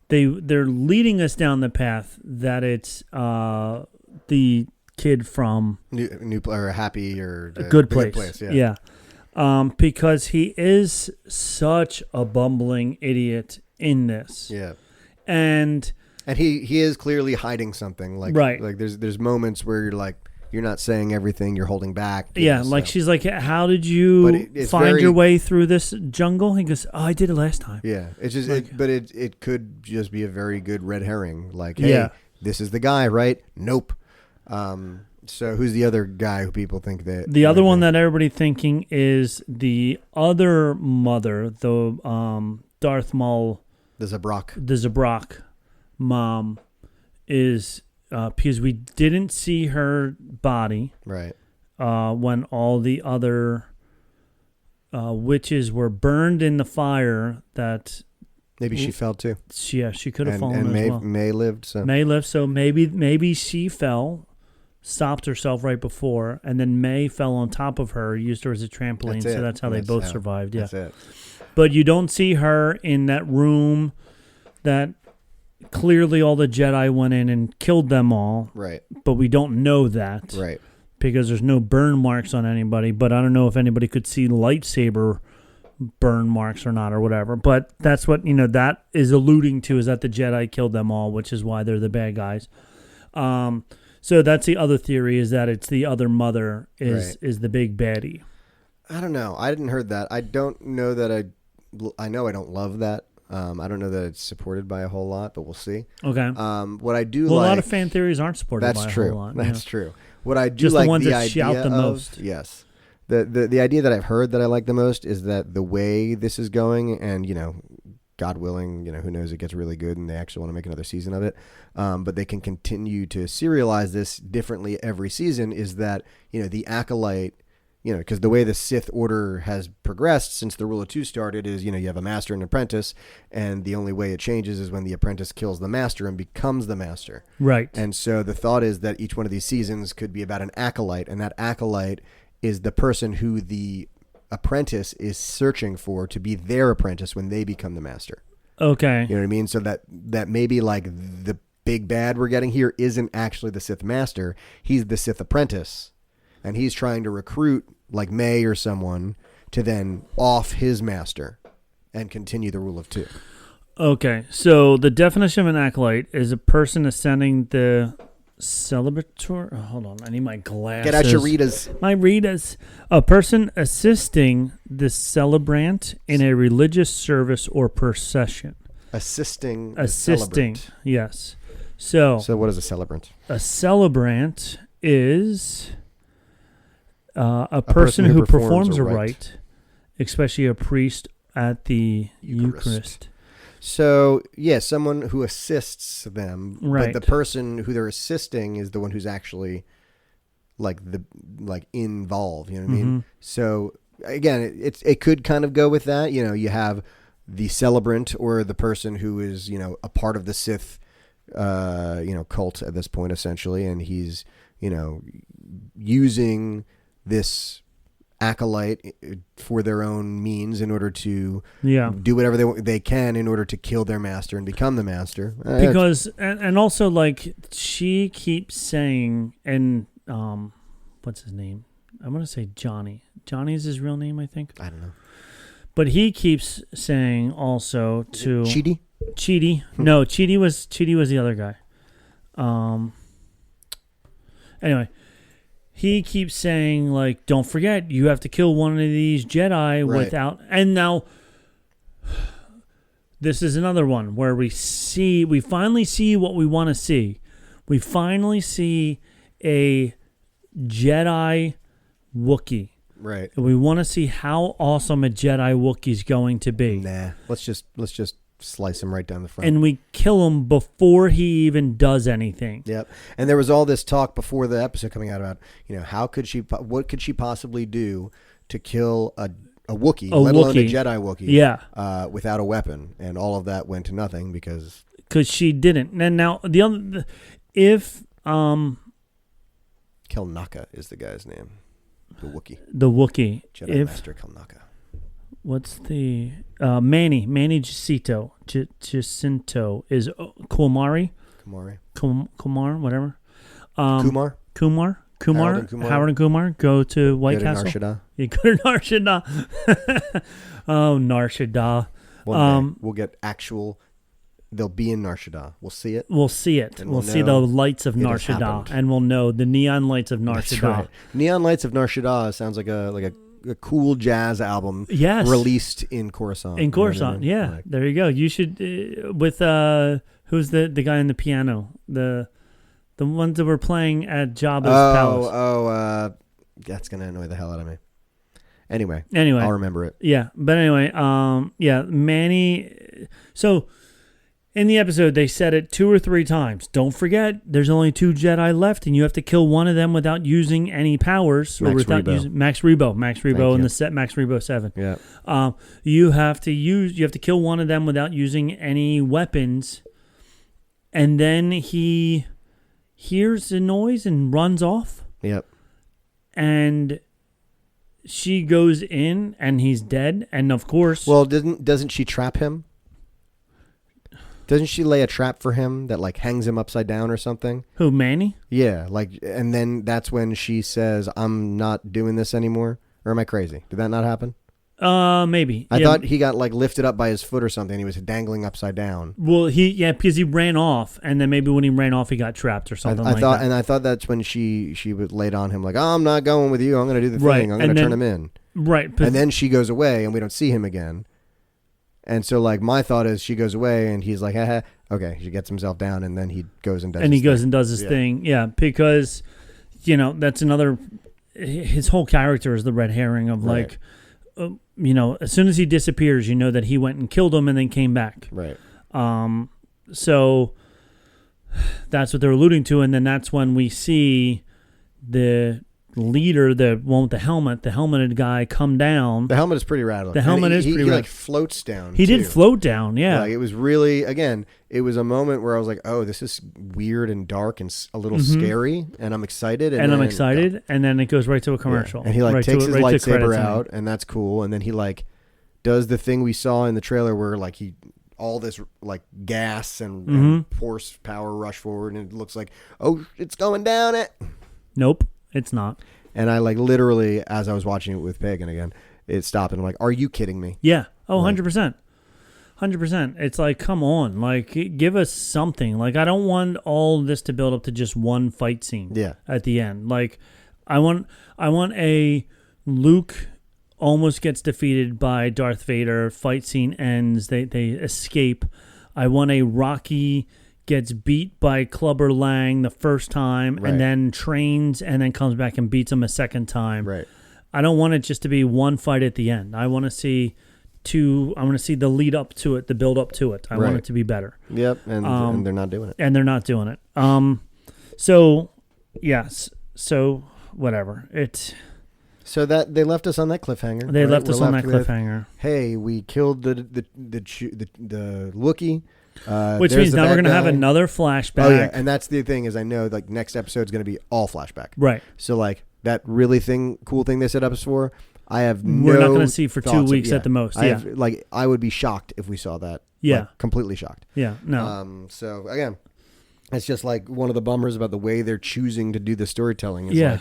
S4: They're leading us down the path that it's the kid from
S5: New or Happy or
S4: Good Place. Yeah. Because he is such a bumbling idiot in this.
S5: Yeah.
S4: And
S5: he is clearly hiding something. Like
S4: right.
S5: Like there's moments where you're like, You're not saying everything. You're holding back.
S4: Yeah, like she's like, how did you
S5: it's
S4: find your way through this jungle? He goes, oh, I did it last time.
S5: Yeah, it's just,
S4: like,
S5: but it could just be a very good red herring. Like, hey, this is the guy, right? Nope. So who's the other guy who people think that?
S4: The other one that everybody thinking is the other mother, the Darth Maul.
S5: The Zabrak.
S4: The Zabrak mom is because we didn't see her body.
S5: Right.
S4: When all the other witches were burned in the fire that...
S5: Maybe she fell too.
S4: Yeah, she could have fallen
S5: and
S4: as well.
S5: May lived. So
S4: May lived, so maybe she fell, stopped herself right before, and then May fell on top of her, used her as a trampoline, so that's how they both survived. Yeah.
S5: That's it.
S4: But you don't see her in that room that clearly all the Jedi went in and killed them all.
S5: Right.
S4: But we don't know that.
S5: Right.
S4: Because there's no burn marks on anybody, but I don't know if anybody could see lightsaber burn marks or not or whatever. But that's what, that is alluding to, is that the Jedi killed them all, which is why they're the bad guys. So that's the other theory, is that it's the other mother is the big baddie. I
S5: don't know. I didn't heard that. I don't know that I know I don't love that. I don't know that it's supported by a whole lot, but we'll see.
S4: Okay.
S5: What I do
S4: a lot of fan theories aren't supported by a whole lot.
S5: That's true. What I do
S4: just
S5: like
S4: the ones
S5: the
S4: that
S5: idea
S4: shout the
S5: of,
S4: most.
S5: Yes. The idea that I've heard that I like the most is that the way this is going, and God willing, who knows, it gets really good and they actually want to make another season of it. But they can continue to serialize this differently every season, is that, the Acolyte, because the way the Sith Order has progressed since the Rule of Two started is, you have a master and apprentice, and the only way it changes is when the apprentice kills the master and becomes the master.
S4: Right.
S5: And so the thought is that each one of these seasons could be about an Acolyte, and that Acolyte is the person who the apprentice is searching for to be their apprentice when they become the master.
S4: Okay.
S5: You know what I mean? So that maybe like the big bad we're getting here isn't actually the Sith master. He's the Sith apprentice. And he's trying to recruit like May or someone to then off his master and continue the Rule of Two. Okay.
S4: So the definition of an acolyte is a person ascending the celebrator. Oh, hold on. I need my glasses.
S5: Get out your readers.
S4: My readers. A person assisting the celebrant in a religious service or procession.
S5: Assisting.
S4: Yes. So
S5: what is a celebrant?
S4: A celebrant is a person who performs a rite, especially a priest at the Eucharist.
S5: So, yeah, someone who assists them,
S4: right.
S5: But the person who they're assisting is the one who's actually involved, you know what I mean? So, again, it could kind of go with that. You have the celebrant or the person who is, a part of the Sith cult at this point, essentially, and he's, using this acolyte for their own means in order to do whatever they can in order to kill their master and become the master.
S4: Because and also like she keeps saying, and what's his name? I'm gonna say Johnny. Johnny's his real name, I think.
S5: I don't know.
S4: But he keeps saying also to
S5: Cheaty.
S4: No, Cheaty was the other guy. Anyway. He keeps saying, like, don't forget, you have to kill one of these Jedi without... And now, this is another one where we finally see what we want to see. We finally see a Jedi Wookiee.
S5: Right.
S4: And we want to see how awesome a Jedi Wookiee is going to be.
S5: Nah, let's just slice him right down the front.
S4: And we kill him before he even does anything.
S5: Yep. And there was all this talk before the episode coming out about, what could she possibly do to kill a Wookiee, let alone a Jedi Wookiee, without a weapon. And all of that went to nothing because
S4: she didn't. And now if
S5: Kelnaka is the guy's name, the
S4: Wookiee,
S5: Jedi Master Kelnaka.
S4: What's the Manny Jacinto is Kumar, whatever. Kumar. Howard and Kumar go to White Castle.
S5: Narshada.
S4: You go to Narshada. Oh, Narshada.
S5: One day we'll get actual they'll be in Nar Shaddaa. We'll see it.
S4: We'll see it.
S5: And
S4: We'll
S5: we'll
S4: see the
S5: know
S4: lights of
S5: it
S4: Nar
S5: has
S4: Shaddaa,
S5: happened.
S4: and we'll know the neon lights of Nar
S5: That's
S4: Shaddaa.
S5: right. Neon Lights of Nar Shaddaa sounds like a cool jazz album.
S4: Yes.
S5: Released in Coruscant.
S4: In
S5: You know what I
S4: Coruscant,
S5: mean?
S4: yeah.
S5: Like,
S4: There you go. You should with who's the guy in the piano? The ones that were playing at Jabba's palace.
S5: That's gonna annoy the hell out of me. Anyway,
S4: Anyway,
S5: I'll remember it.
S4: yeah. But anyway, Manny. So in the episode, they said it 2 or 3 times. Don't forget, there's only 2 Jedi left, and you have to kill one of them without using any powers or
S5: Max
S4: without
S5: Rebo.
S4: using Max Rebo in
S5: you.
S4: the set Max Rebo 7.
S5: Yeah.
S4: You have to kill one of them without using any weapons, and then he hears the noise and runs off,
S5: Yep.
S4: and she goes in and he's dead, and of course,
S5: Well, doesn't she trap him? Doesn't she lay a trap for him that like hangs him upside down or something?
S4: who, Manny?
S5: Yeah, like, and then that's when she says, "I'm not doing this anymore." Or am I crazy? Did that not happen?
S4: Maybe.
S5: I
S4: Yeah.
S5: thought he got like lifted up by his foot or something. He was dangling upside down.
S4: Well, because he ran off, and then maybe when he ran off, he got trapped or something like that.
S5: I thought that's when she would laid on him like, "Oh, I'm not going with you. I'm going to do the
S4: Right,
S5: thing. I'm going
S4: and
S5: to
S4: then-
S5: turn him in."
S4: Right.
S5: And then she goes away, and we don't see him again. And so, like, my thought is she goes away, and he's like, "Haha." Okay, he gets himself down, and then he goes and does.
S4: and he
S5: his
S4: goes
S5: thing.
S4: and does his thing. Yeah, because that's another. His whole character is the red herring of
S5: Right.
S4: as soon as he disappears, you know that he went and killed him and then came back.
S5: Right.
S4: So that's what they're alluding to, and then that's when we see the leader, the one with the helmeted guy, come down.
S5: The helmet is pretty rad.
S4: The helmet is pretty
S5: he
S4: rad.
S5: like floats down.
S4: He
S5: too.
S4: did float down, yeah.
S5: Like, it was really, again, it was a moment where I was like, "Oh, this is weird and dark and a little scary," and I'm excited.
S4: and I'm excited, and then it goes right to a commercial.
S5: Yeah. And he like
S4: right
S5: takes
S4: to,
S5: his
S4: right to
S5: lightsaber
S4: credits
S5: out, and that's cool. And then he like does the thing we saw in the trailer where like he all this like gas and horsepower rush forward, and it looks like, oh, it's going down it.
S4: Nope, it's not.
S5: And I like literally, as I was watching it with Pagan again, it stopped, and I'm like, "Are you kidding me?"
S4: Yeah. Oh, 100%. 100%. It's like, come on, like, give us something. Like, I don't want all this to build up to just one fight scene.
S5: Yeah.
S4: At the end, like, I want a Luke almost gets defeated by Darth Vader. Fight scene ends. They escape. I want a Rocky gets beat by Clubber Lang the first time,
S5: Right.
S4: and then trains, and then comes back and beats him a second time.
S5: Right.
S4: I don't want it just to be one fight at the end. I want to see the lead up to it, the build up to it. I want
S5: Right.
S4: it to be better.
S5: Yep. And they're not doing it.
S4: And they're not doing it. So yes. So whatever.
S5: So that they left us on that cliffhanger.
S4: They
S5: right?
S4: left us
S5: We're
S4: on that
S5: left with,
S4: cliffhanger.
S5: Hey, we killed the Wookiee.
S4: Which
S5: there's
S4: means
S5: the
S4: now we're
S5: bad
S4: going to have
S5: guy.
S4: another flashback.
S5: Oh yeah, and that's the thing is I know like next episode's going to be all flashback.
S4: Right.
S5: So like that really cool thing they set up us for, I have
S4: We're not
S5: no
S4: going to see for 2
S5: thoughts of-
S4: weeks at the most. Yeah.
S5: I would be shocked if we saw that.
S4: Yeah.
S5: Like, completely shocked.
S4: Yeah. No.
S5: So again, it's just like one of the bummers about the way they're choosing to do the storytelling. Is
S4: yeah.
S5: like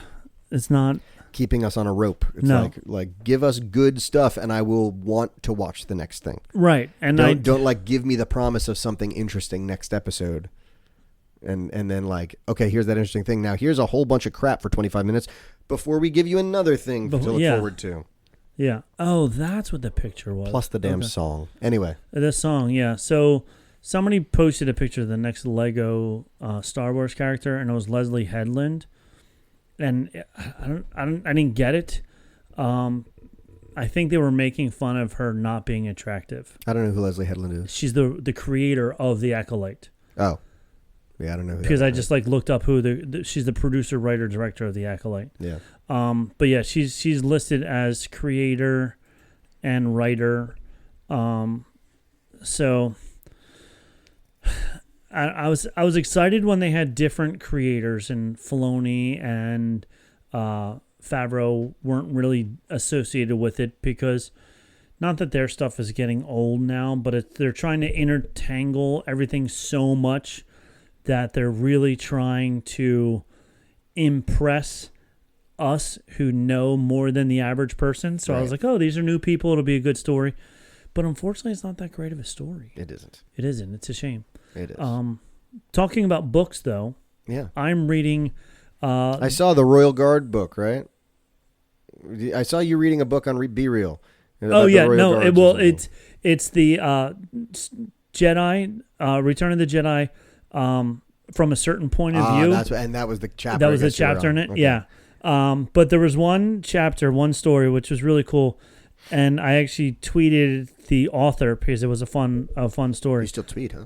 S4: It's not.
S5: keeping us on a rope. It's
S4: No.
S5: like give us good stuff, and I will want to watch the next thing.
S4: Right. And
S5: Don't like give me the promise of something interesting next episode. And then like, okay, here's that interesting thing. Now here's a whole bunch of crap for 25 minutes before we give you another thing to look
S4: yeah.
S5: forward to.
S4: Yeah. Oh, that's what the picture was.
S5: Plus the damn
S4: Okay.
S5: song. Anyway.
S4: The song, yeah. So somebody posted a picture of the next Lego Star Wars character, and it was Leslie Headland. And I didn't get it. I think they were making fun of her not being attractive.
S5: I don't know who Leslie Headland is.
S4: She's the creator of the Acolyte.
S5: Oh. Yeah, I don't know who that
S4: Because I
S5: is.
S4: just like looked up who she's the producer, writer, director of the Acolyte.
S5: Yeah.
S4: But yeah, she's listed as creator and writer. So I was excited when they had different creators, and Filoni and Favreau weren't really associated with it, because not that their stuff is getting old now, but they're trying to intertangle everything so much that they're really trying to impress us who know more than the average person. So I was like, oh, these are new people. It'll be a good story. But unfortunately, it's not that great of a story.
S5: It isn't.
S4: It isn't. It's a shame.
S5: It is.
S4: Talking about books, though,
S5: yeah.
S4: I'm reading.
S5: I saw the Royal Guard book, right? I saw you reading a book on Be Real.
S4: Oh yeah, no. It's the Jedi, Return of the Jedi, from a certain point of view.
S5: That was the chapter.
S4: That was the chapter in it.
S5: Okay.
S4: Yeah. But there was one chapter, one story, which was really cool, and I actually tweeted the author because it was a fun story.
S5: You still tweet, huh?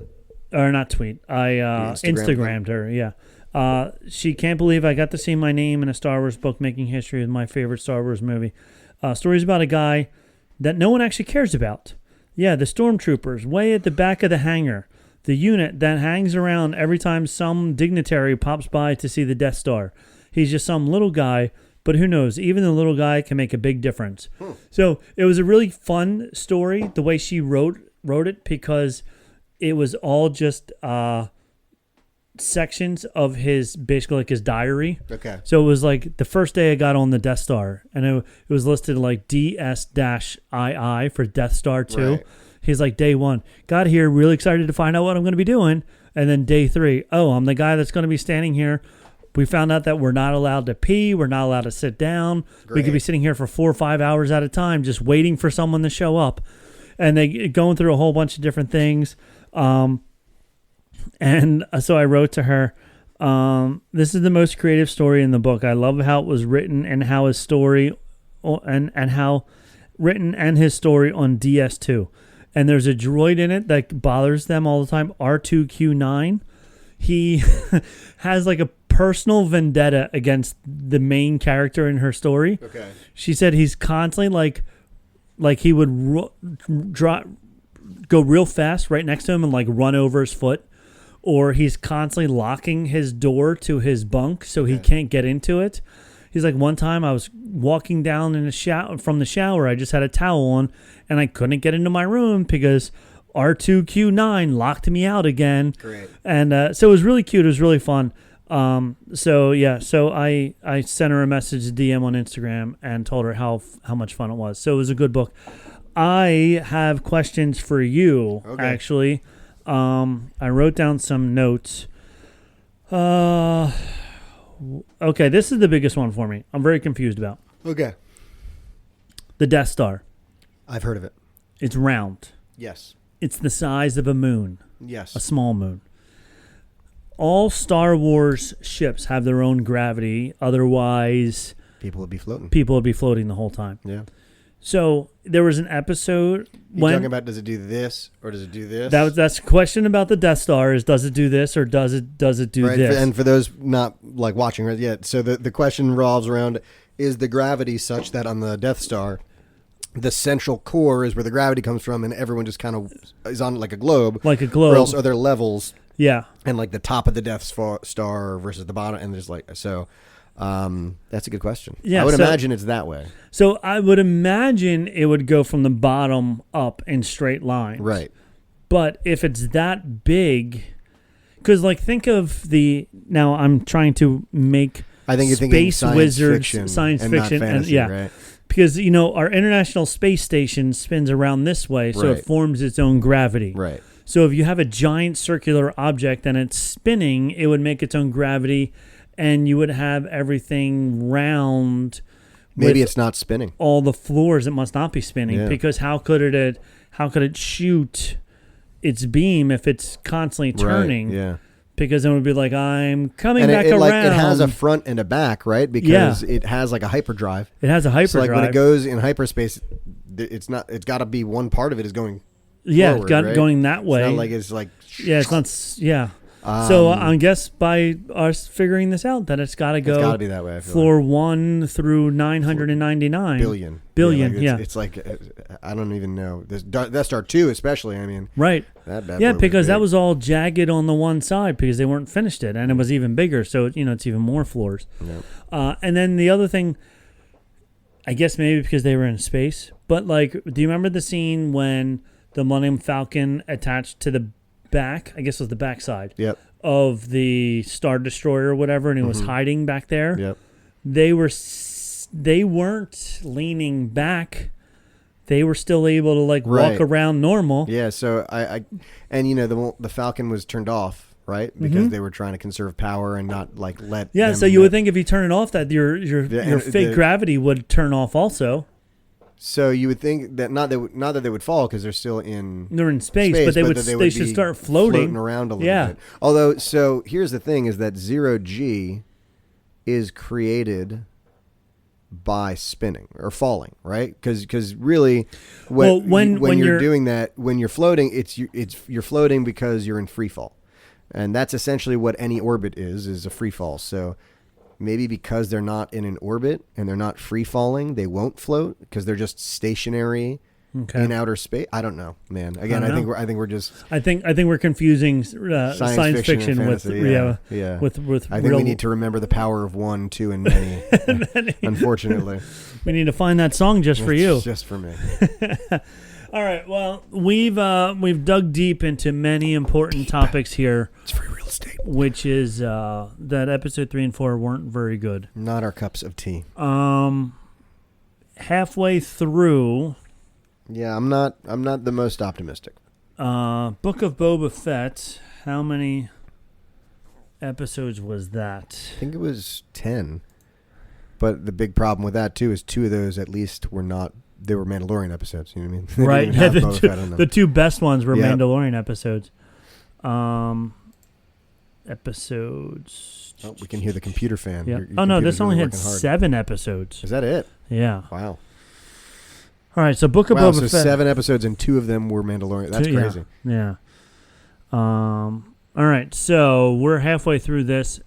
S4: Or not tweet. I Instagrammed her. Yeah. She can't believe I got to see my name in a Star Wars book, making history with my favorite Star Wars movie. Stories about a guy that no one actually cares about. Yeah, the stormtroopers way at the back of the hangar. The unit that hangs around every time some dignitary pops by to see the Death Star. He's just some little guy, but who knows? Even the little guy can make a big difference. So it was a really fun story, the way she wrote it, because it was all just sections of his, basically like his diary.
S5: Okay.
S4: So it was like the first day I got on the Death Star, and it was listed like DS-II for Death Star 2.
S5: Right.
S4: He's like, day 1, got here, really excited to find out what I'm going to be doing. And then day 3, I'm the guy that's going to be standing here. We found out that we're not allowed to pee. We're not allowed to sit down.
S5: Great.
S4: We could be sitting here for 4 or 5 hours at a time just waiting for someone to show up. And they going through a whole bunch of different things. And so I wrote to her, this is the most creative story in the book. I love how it was written and how his story and how written and his story on DS2. And there's a droid in it that bothers them all the time, R2Q9. He has like a personal vendetta against the main character in her story.
S5: Okay.
S4: She said he's constantly like he would go real fast right next to him and like run over his foot, or he's constantly locking his door to his bunk so he can't get into it. He's like, one time I was walking down in from the shower. I just had a towel on and I couldn't get into my room because R2Q9 locked me out again.
S5: Great.
S4: And so it was really cute. It was really fun. So I sent her a message, DM on Instagram, and told her how much fun it was. So it was a good book. I have questions for you, actually. I wrote down some notes. Okay, this is the biggest one for me. I'm very confused about.
S5: Okay.
S4: The Death Star.
S5: I've heard of it.
S4: It's round.
S5: Yes.
S4: It's the size of a moon.
S5: Yes.
S4: A small moon. All Star Wars ships have their own gravity. Otherwise,
S5: people would be floating.
S4: People would be floating the whole time.
S5: Yeah.
S4: So there was an episode
S5: You're talking about, does it do this or does it do this?
S4: That's the question about the Death Star is, does it do this or does it do
S5: right,
S4: this?
S5: And for those not like watching right yet, so the question revolves around, is the gravity such that on the Death Star, the central core is where the gravity comes from and everyone just kind of is on like a globe.
S4: Like a globe.
S5: Or else are there levels?
S4: Yeah.
S5: And like the top of the Death Star versus the bottom, and there's like, so that's a good question.
S4: Yeah,
S5: I would imagine it's that way.
S4: So I would imagine it would go from the bottom up in straight lines.
S5: Right.
S4: But if it's that big, because like think of now I'm trying to make
S5: I think you're thinking
S4: Space
S5: science
S4: Wizards,
S5: fiction
S4: science
S5: and
S4: fiction,
S5: not fantasy,
S4: and
S5: right?
S4: Because our International Space Station spins around this way, so
S5: Right.
S4: it forms its own gravity.
S5: Right.
S4: So if you have a giant circular object and it's spinning, it would make its own gravity, and you would have everything round.
S5: Maybe it's not spinning.
S4: All the floors, it must not be spinning,
S5: Yeah.
S4: because how could it shoot its beam if it's constantly turning?
S5: Right, yeah.
S4: Because it would be like, I'm coming
S5: And
S4: back
S5: it,
S4: around.
S5: like, it has a front and a back, right? Because
S4: Yeah.
S5: it has like a hyperdrive.
S4: It has a hyperdrive.
S5: So like when it goes in hyperspace, it's got to be one part of it is going
S4: Yeah,
S5: forward,
S4: got
S5: right?
S4: going that way.
S5: It's not like it's like
S4: Yeah, it's not. Yeah. So I guess by us figuring this out, that it's got to go.
S5: It's got to be that way. I feel
S4: floor
S5: like.
S4: 1 through 999
S5: billion.
S4: Billion, yeah.
S5: It's like I don't even know. This Death Star 2 especially. I mean,
S4: right.
S5: That bad
S4: Yeah,
S5: boy
S4: because that
S5: big.
S4: was all jagged on the one side because they weren't finished it, and it was even bigger. So it's even more floors.
S5: Yep.
S4: And then the other thing, I guess maybe because they were in space, but like, do you remember the scene when the Millennium Falcon attached to the back? I guess it was the backside.
S5: Yep.
S4: Of the Star Destroyer or whatever, and it was hiding back there.
S5: Yep.
S4: They weren't leaning back they were still able to like
S5: Right.
S4: walk around normal.
S5: Yeah, so I and the Falcon was turned off, right? Because they were trying to conserve power and not like let.
S4: Yeah,
S5: them
S4: so you would think if you turn it off, that your
S5: and
S4: fake gravity would turn off also.
S5: So you would think that not that they would fall because they're still in.
S4: They're in space, but they should
S5: be
S4: start floating
S5: around a little
S4: Yeah.
S5: bit. Although, so here's the thing: is that 0G is created by spinning or falling, right? Because really, when you're doing that, when you're floating, you're floating because you're in free fall, and that's essentially what any orbit is a free fall. So maybe because they're not in an orbit and they're not free falling, they won't float because they're just stationary in outer space. I don't know, man. Again, I think we're just.
S4: I think we're confusing science fiction
S5: and
S4: with
S5: fantasy, yeah.
S4: with
S5: I think we need to remember the power of one, two, and many. Unfortunately,
S4: we need to find that song just for you.
S5: It's just for me.
S4: All right. Well, we've dug deep into many important topics here.
S5: It's free real estate.
S4: Which is that episode 3 and 4 weren't very good.
S5: Not our cups of tea.
S4: Halfway through.
S5: Yeah, I'm not the most optimistic.
S4: Book of Boba Fett. How many episodes was that?
S5: I think it was 10. But the big problem with that too is 2 of those at least were not. They were Mandalorian episodes. You know what I mean? They
S4: Right.
S5: didn't even have Boba Fett in them.
S4: The 2 best ones were
S5: Yep.
S4: Mandalorian episodes. Episodes.
S5: Oh, we can hear the computer fan.
S4: Yeah.
S5: Your
S4: Oh no,
S5: computer's
S4: this only
S5: really
S4: had
S5: working hard.
S4: 7 episodes.
S5: Is that it?
S4: Yeah.
S5: Wow.
S4: All right. So Book of
S5: Wow.
S4: Boba
S5: So
S4: Fett.
S5: 7 episodes and 2 of them were Mandalorian. That's crazy.
S4: Yeah. All right. So we're halfway through this.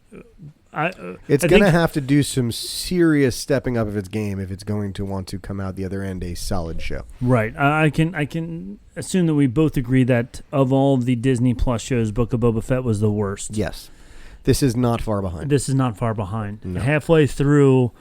S5: It's going to have to do some serious stepping up of its game if it's going to want to come out the other end a solid show.
S4: Right. I can assume that we both agree that of all of the Disney Plus shows, Book of Boba Fett was the worst.
S5: Yes. This is not far behind.
S4: This is not far behind.
S5: No.
S4: Halfway through,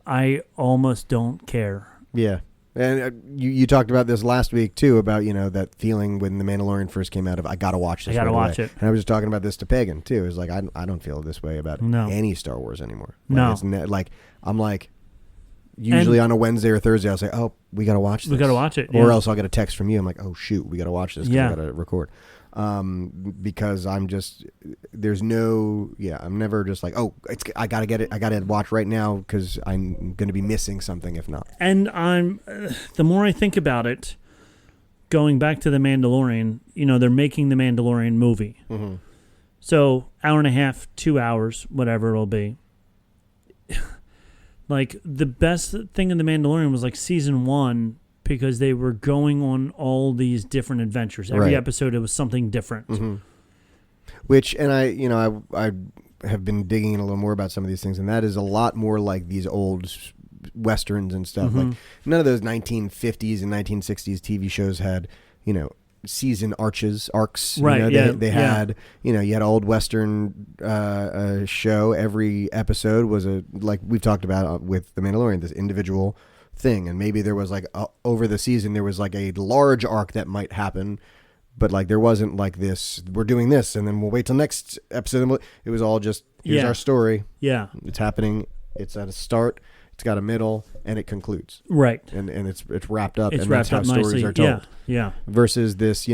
S4: I almost don't care.
S5: Yeah. And you talked about this last week, too, about, that feeling when The Mandalorian first came out of, I got to watch this.
S4: I got to
S5: right
S4: watch
S5: away.
S4: it.
S5: And I was just talking about this to Pagan, too. It's like, I don't feel this way about any Star Wars anymore. Like,
S4: No.
S5: I'm like, usually on a Wednesday or Thursday, I'll say, oh, we got to watch this.
S4: We got to watch it.
S5: Or
S4: yeah.
S5: else I'll get a text from you. I'm like, oh, shoot, we got to watch this because I got to record. Because I'm just, I'm never just like, oh, I got to get it. I got to watch right now because I'm going to be missing something if not.
S4: And the more I think about it, going back to The Mandalorian, they're making The Mandalorian movie.
S5: Mm-hmm.
S4: So, hour and a half, 2 hours, whatever it'll be. Like, the best thing in The Mandalorian was like season 1 because they were going on all these different adventures. Every episode, it was something different.
S5: Mm-hmm. Which, and I have been digging in a little more about some of these things, and that is a lot more like these old westerns and stuff.
S4: Mm-hmm.
S5: Like, none of those 1950s and 1960s TV shows had, season arcs.
S4: Right,
S5: They had, you had an old western show. Every episode was like we've talked about with The Mandalorian, this individual thing, and maybe there was like over the season there was like a large arc that might happen, but like there wasn't like this, we're doing this and then we'll wait till next episode. It was all just, here's our story.
S4: Yeah.
S5: It's happening. It's at a start. It's got a middle and it concludes.
S4: Right.
S5: And it's wrapped up.
S4: It's
S5: and
S4: wrapped
S5: that's how
S4: up
S5: stories
S4: nicely.
S5: are told.
S4: Yeah.
S5: Versus this,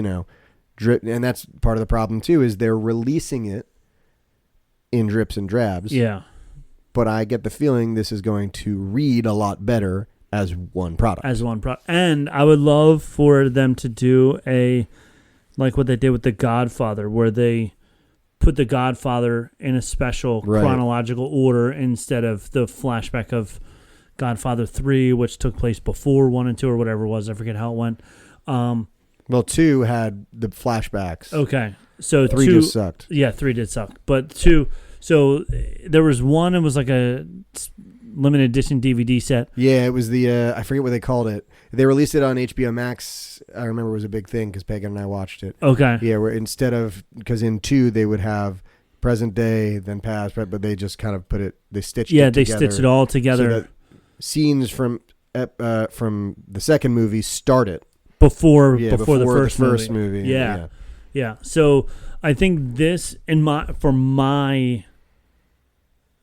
S5: drip. And that's part of the problem too, is they're releasing it in drips and drabs.
S4: Yeah.
S5: But I get the feeling this is going to read a lot better as one product.
S4: And I would love for them to do like what they did with The Godfather, where they put The Godfather in a special chronological order instead of the flashback of Godfather 3, which took place before 1 and 2 or whatever it was. I forget how it went.
S5: Well, 2 had the flashbacks.
S4: Okay. So
S5: 3
S4: 2
S5: just sucked.
S4: Yeah, 3 did suck. But 2, so there was 1, it was like a limited edition DVD set.
S5: Yeah, it was the, I forget what they called it. They released it on HBO Max. I remember it was a big thing because Pagan and I watched it.
S4: Okay.
S5: Yeah, where instead of, because in 2 they would have present day, then past, but they just kind of they stitched it together. Yeah, they
S4: stitched it all together.
S5: So that scenes from the second movie started
S4: before the first
S5: movie.
S4: Yeah. So I think this, for my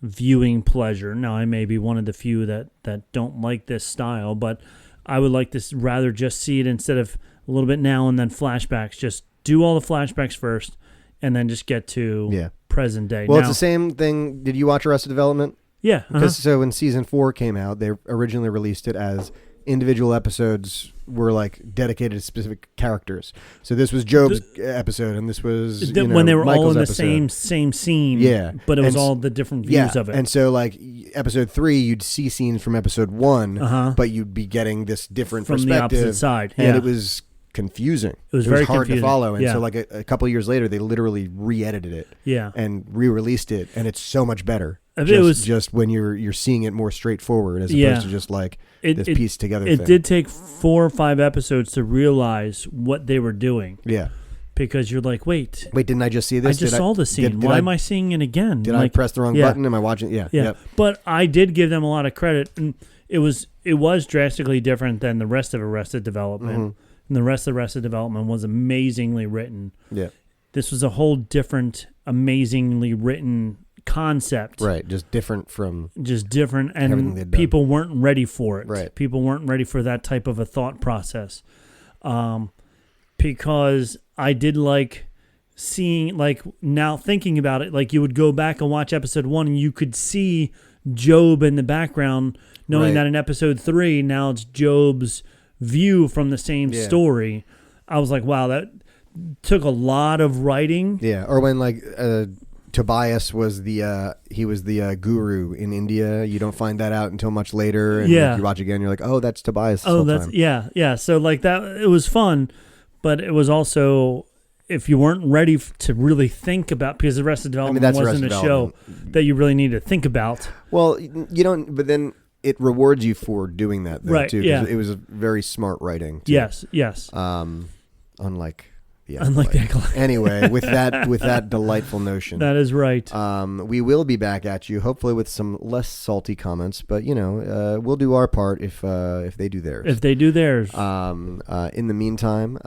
S4: viewing pleasure, now I may be one of the few that don't like this style, but I would like to rather just see it instead of a little bit now and then flashbacks. Just do all the flashbacks first, and then just get to present day.
S5: Well,
S4: now,
S5: it's the same thing. Did you watch Arrested Development?
S4: Yeah.
S5: Because so when season 4 came out, they originally released it as individual episodes were like dedicated to specific characters. So this was Job's episode, and this was
S4: when they were
S5: Michael's
S4: all in the
S5: episode.
S4: same scene.
S5: Yeah,
S4: but it was
S5: And
S4: all the different views of it.
S5: And so like episode 3, you'd see scenes from episode 1, but you'd be getting this different
S4: from
S5: perspective
S4: the opposite side.
S5: and it was confusing.
S4: It was very
S5: hard
S4: confusing.
S5: to follow, and
S4: Yeah.
S5: so like a couple of years later, they literally re-edited it.
S4: Yeah.
S5: And re-released it, and it's so much better.
S4: It was
S5: just when you're seeing it more straightforward as opposed to just like this pieced together thing.
S4: It did take 4 or 5 episodes to realize what they were doing.
S5: Yeah.
S4: Because you're like, wait,
S5: didn't I just see this?
S4: I just saw the scene. Why am I seeing it again?
S5: Did I press the wrong button? Am I watching? Yeah.
S4: Yeah.
S5: Yep.
S4: But I did give them a lot of credit, and it was drastically different than the rest of Arrested Development. And the rest of Arrested Development was amazingly written.
S5: Yeah.
S4: This was a whole different, amazingly written concept.
S5: Right. Just different,
S4: and
S5: everything they'd done.
S4: people weren't ready for it.
S5: Right.
S4: People weren't ready for that type of a thought process. Because I did like seeing, like now thinking about it, like you would go back and watch episode 1 and you could see Job in the background, knowing that in episode 3, now it's Job's view from the same story. I was like, wow, that took a lot of writing.
S5: Yeah. Or when like Tobias was the guru in India. You don't find that out until much later. And like, you watch again, you're like, oh, that's Tobias.
S4: Oh, that's yeah. So like that, it was fun, but it was also, if you weren't ready to really think about, because the Arrested Development wasn't a show that you really need to think about.
S5: Well, you don't. But then it rewards you for doing that, though,
S4: right?
S5: Too.
S4: Yeah.
S5: It was a very smart writing. Too.
S4: Yes.
S5: Unlike the
S4: Unlike the Acolyte.
S5: Anyway, with that delightful notion.
S4: That is right.
S5: We will be back at you, hopefully with some less salty comments, but we'll do our part if they do theirs.
S4: If they do theirs.
S5: In the meantime,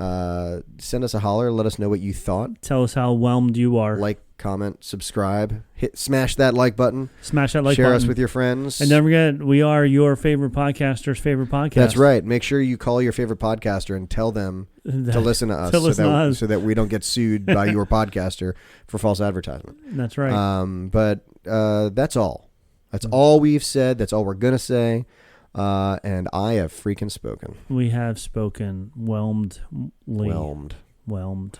S5: send us a holler. Let us know what you thought.
S4: Tell us how whelmed you are.
S5: Like, comment, subscribe, smash that like button.
S4: Smash that like
S5: button. Share us
S4: button
S5: with your friends.
S4: And don't forget, we are your favorite podcaster's favorite podcast.
S5: That's right. Make sure you call your favorite podcaster and tell them to listen to us, so that we don't get sued by your podcaster for false advertisement.
S4: That's right.
S5: But that's all. That's all we've said. That's all we're going to say. And I have freaking spoken.
S4: We have spoken. Whelmed.
S5: Whelmed.
S4: Whelmed.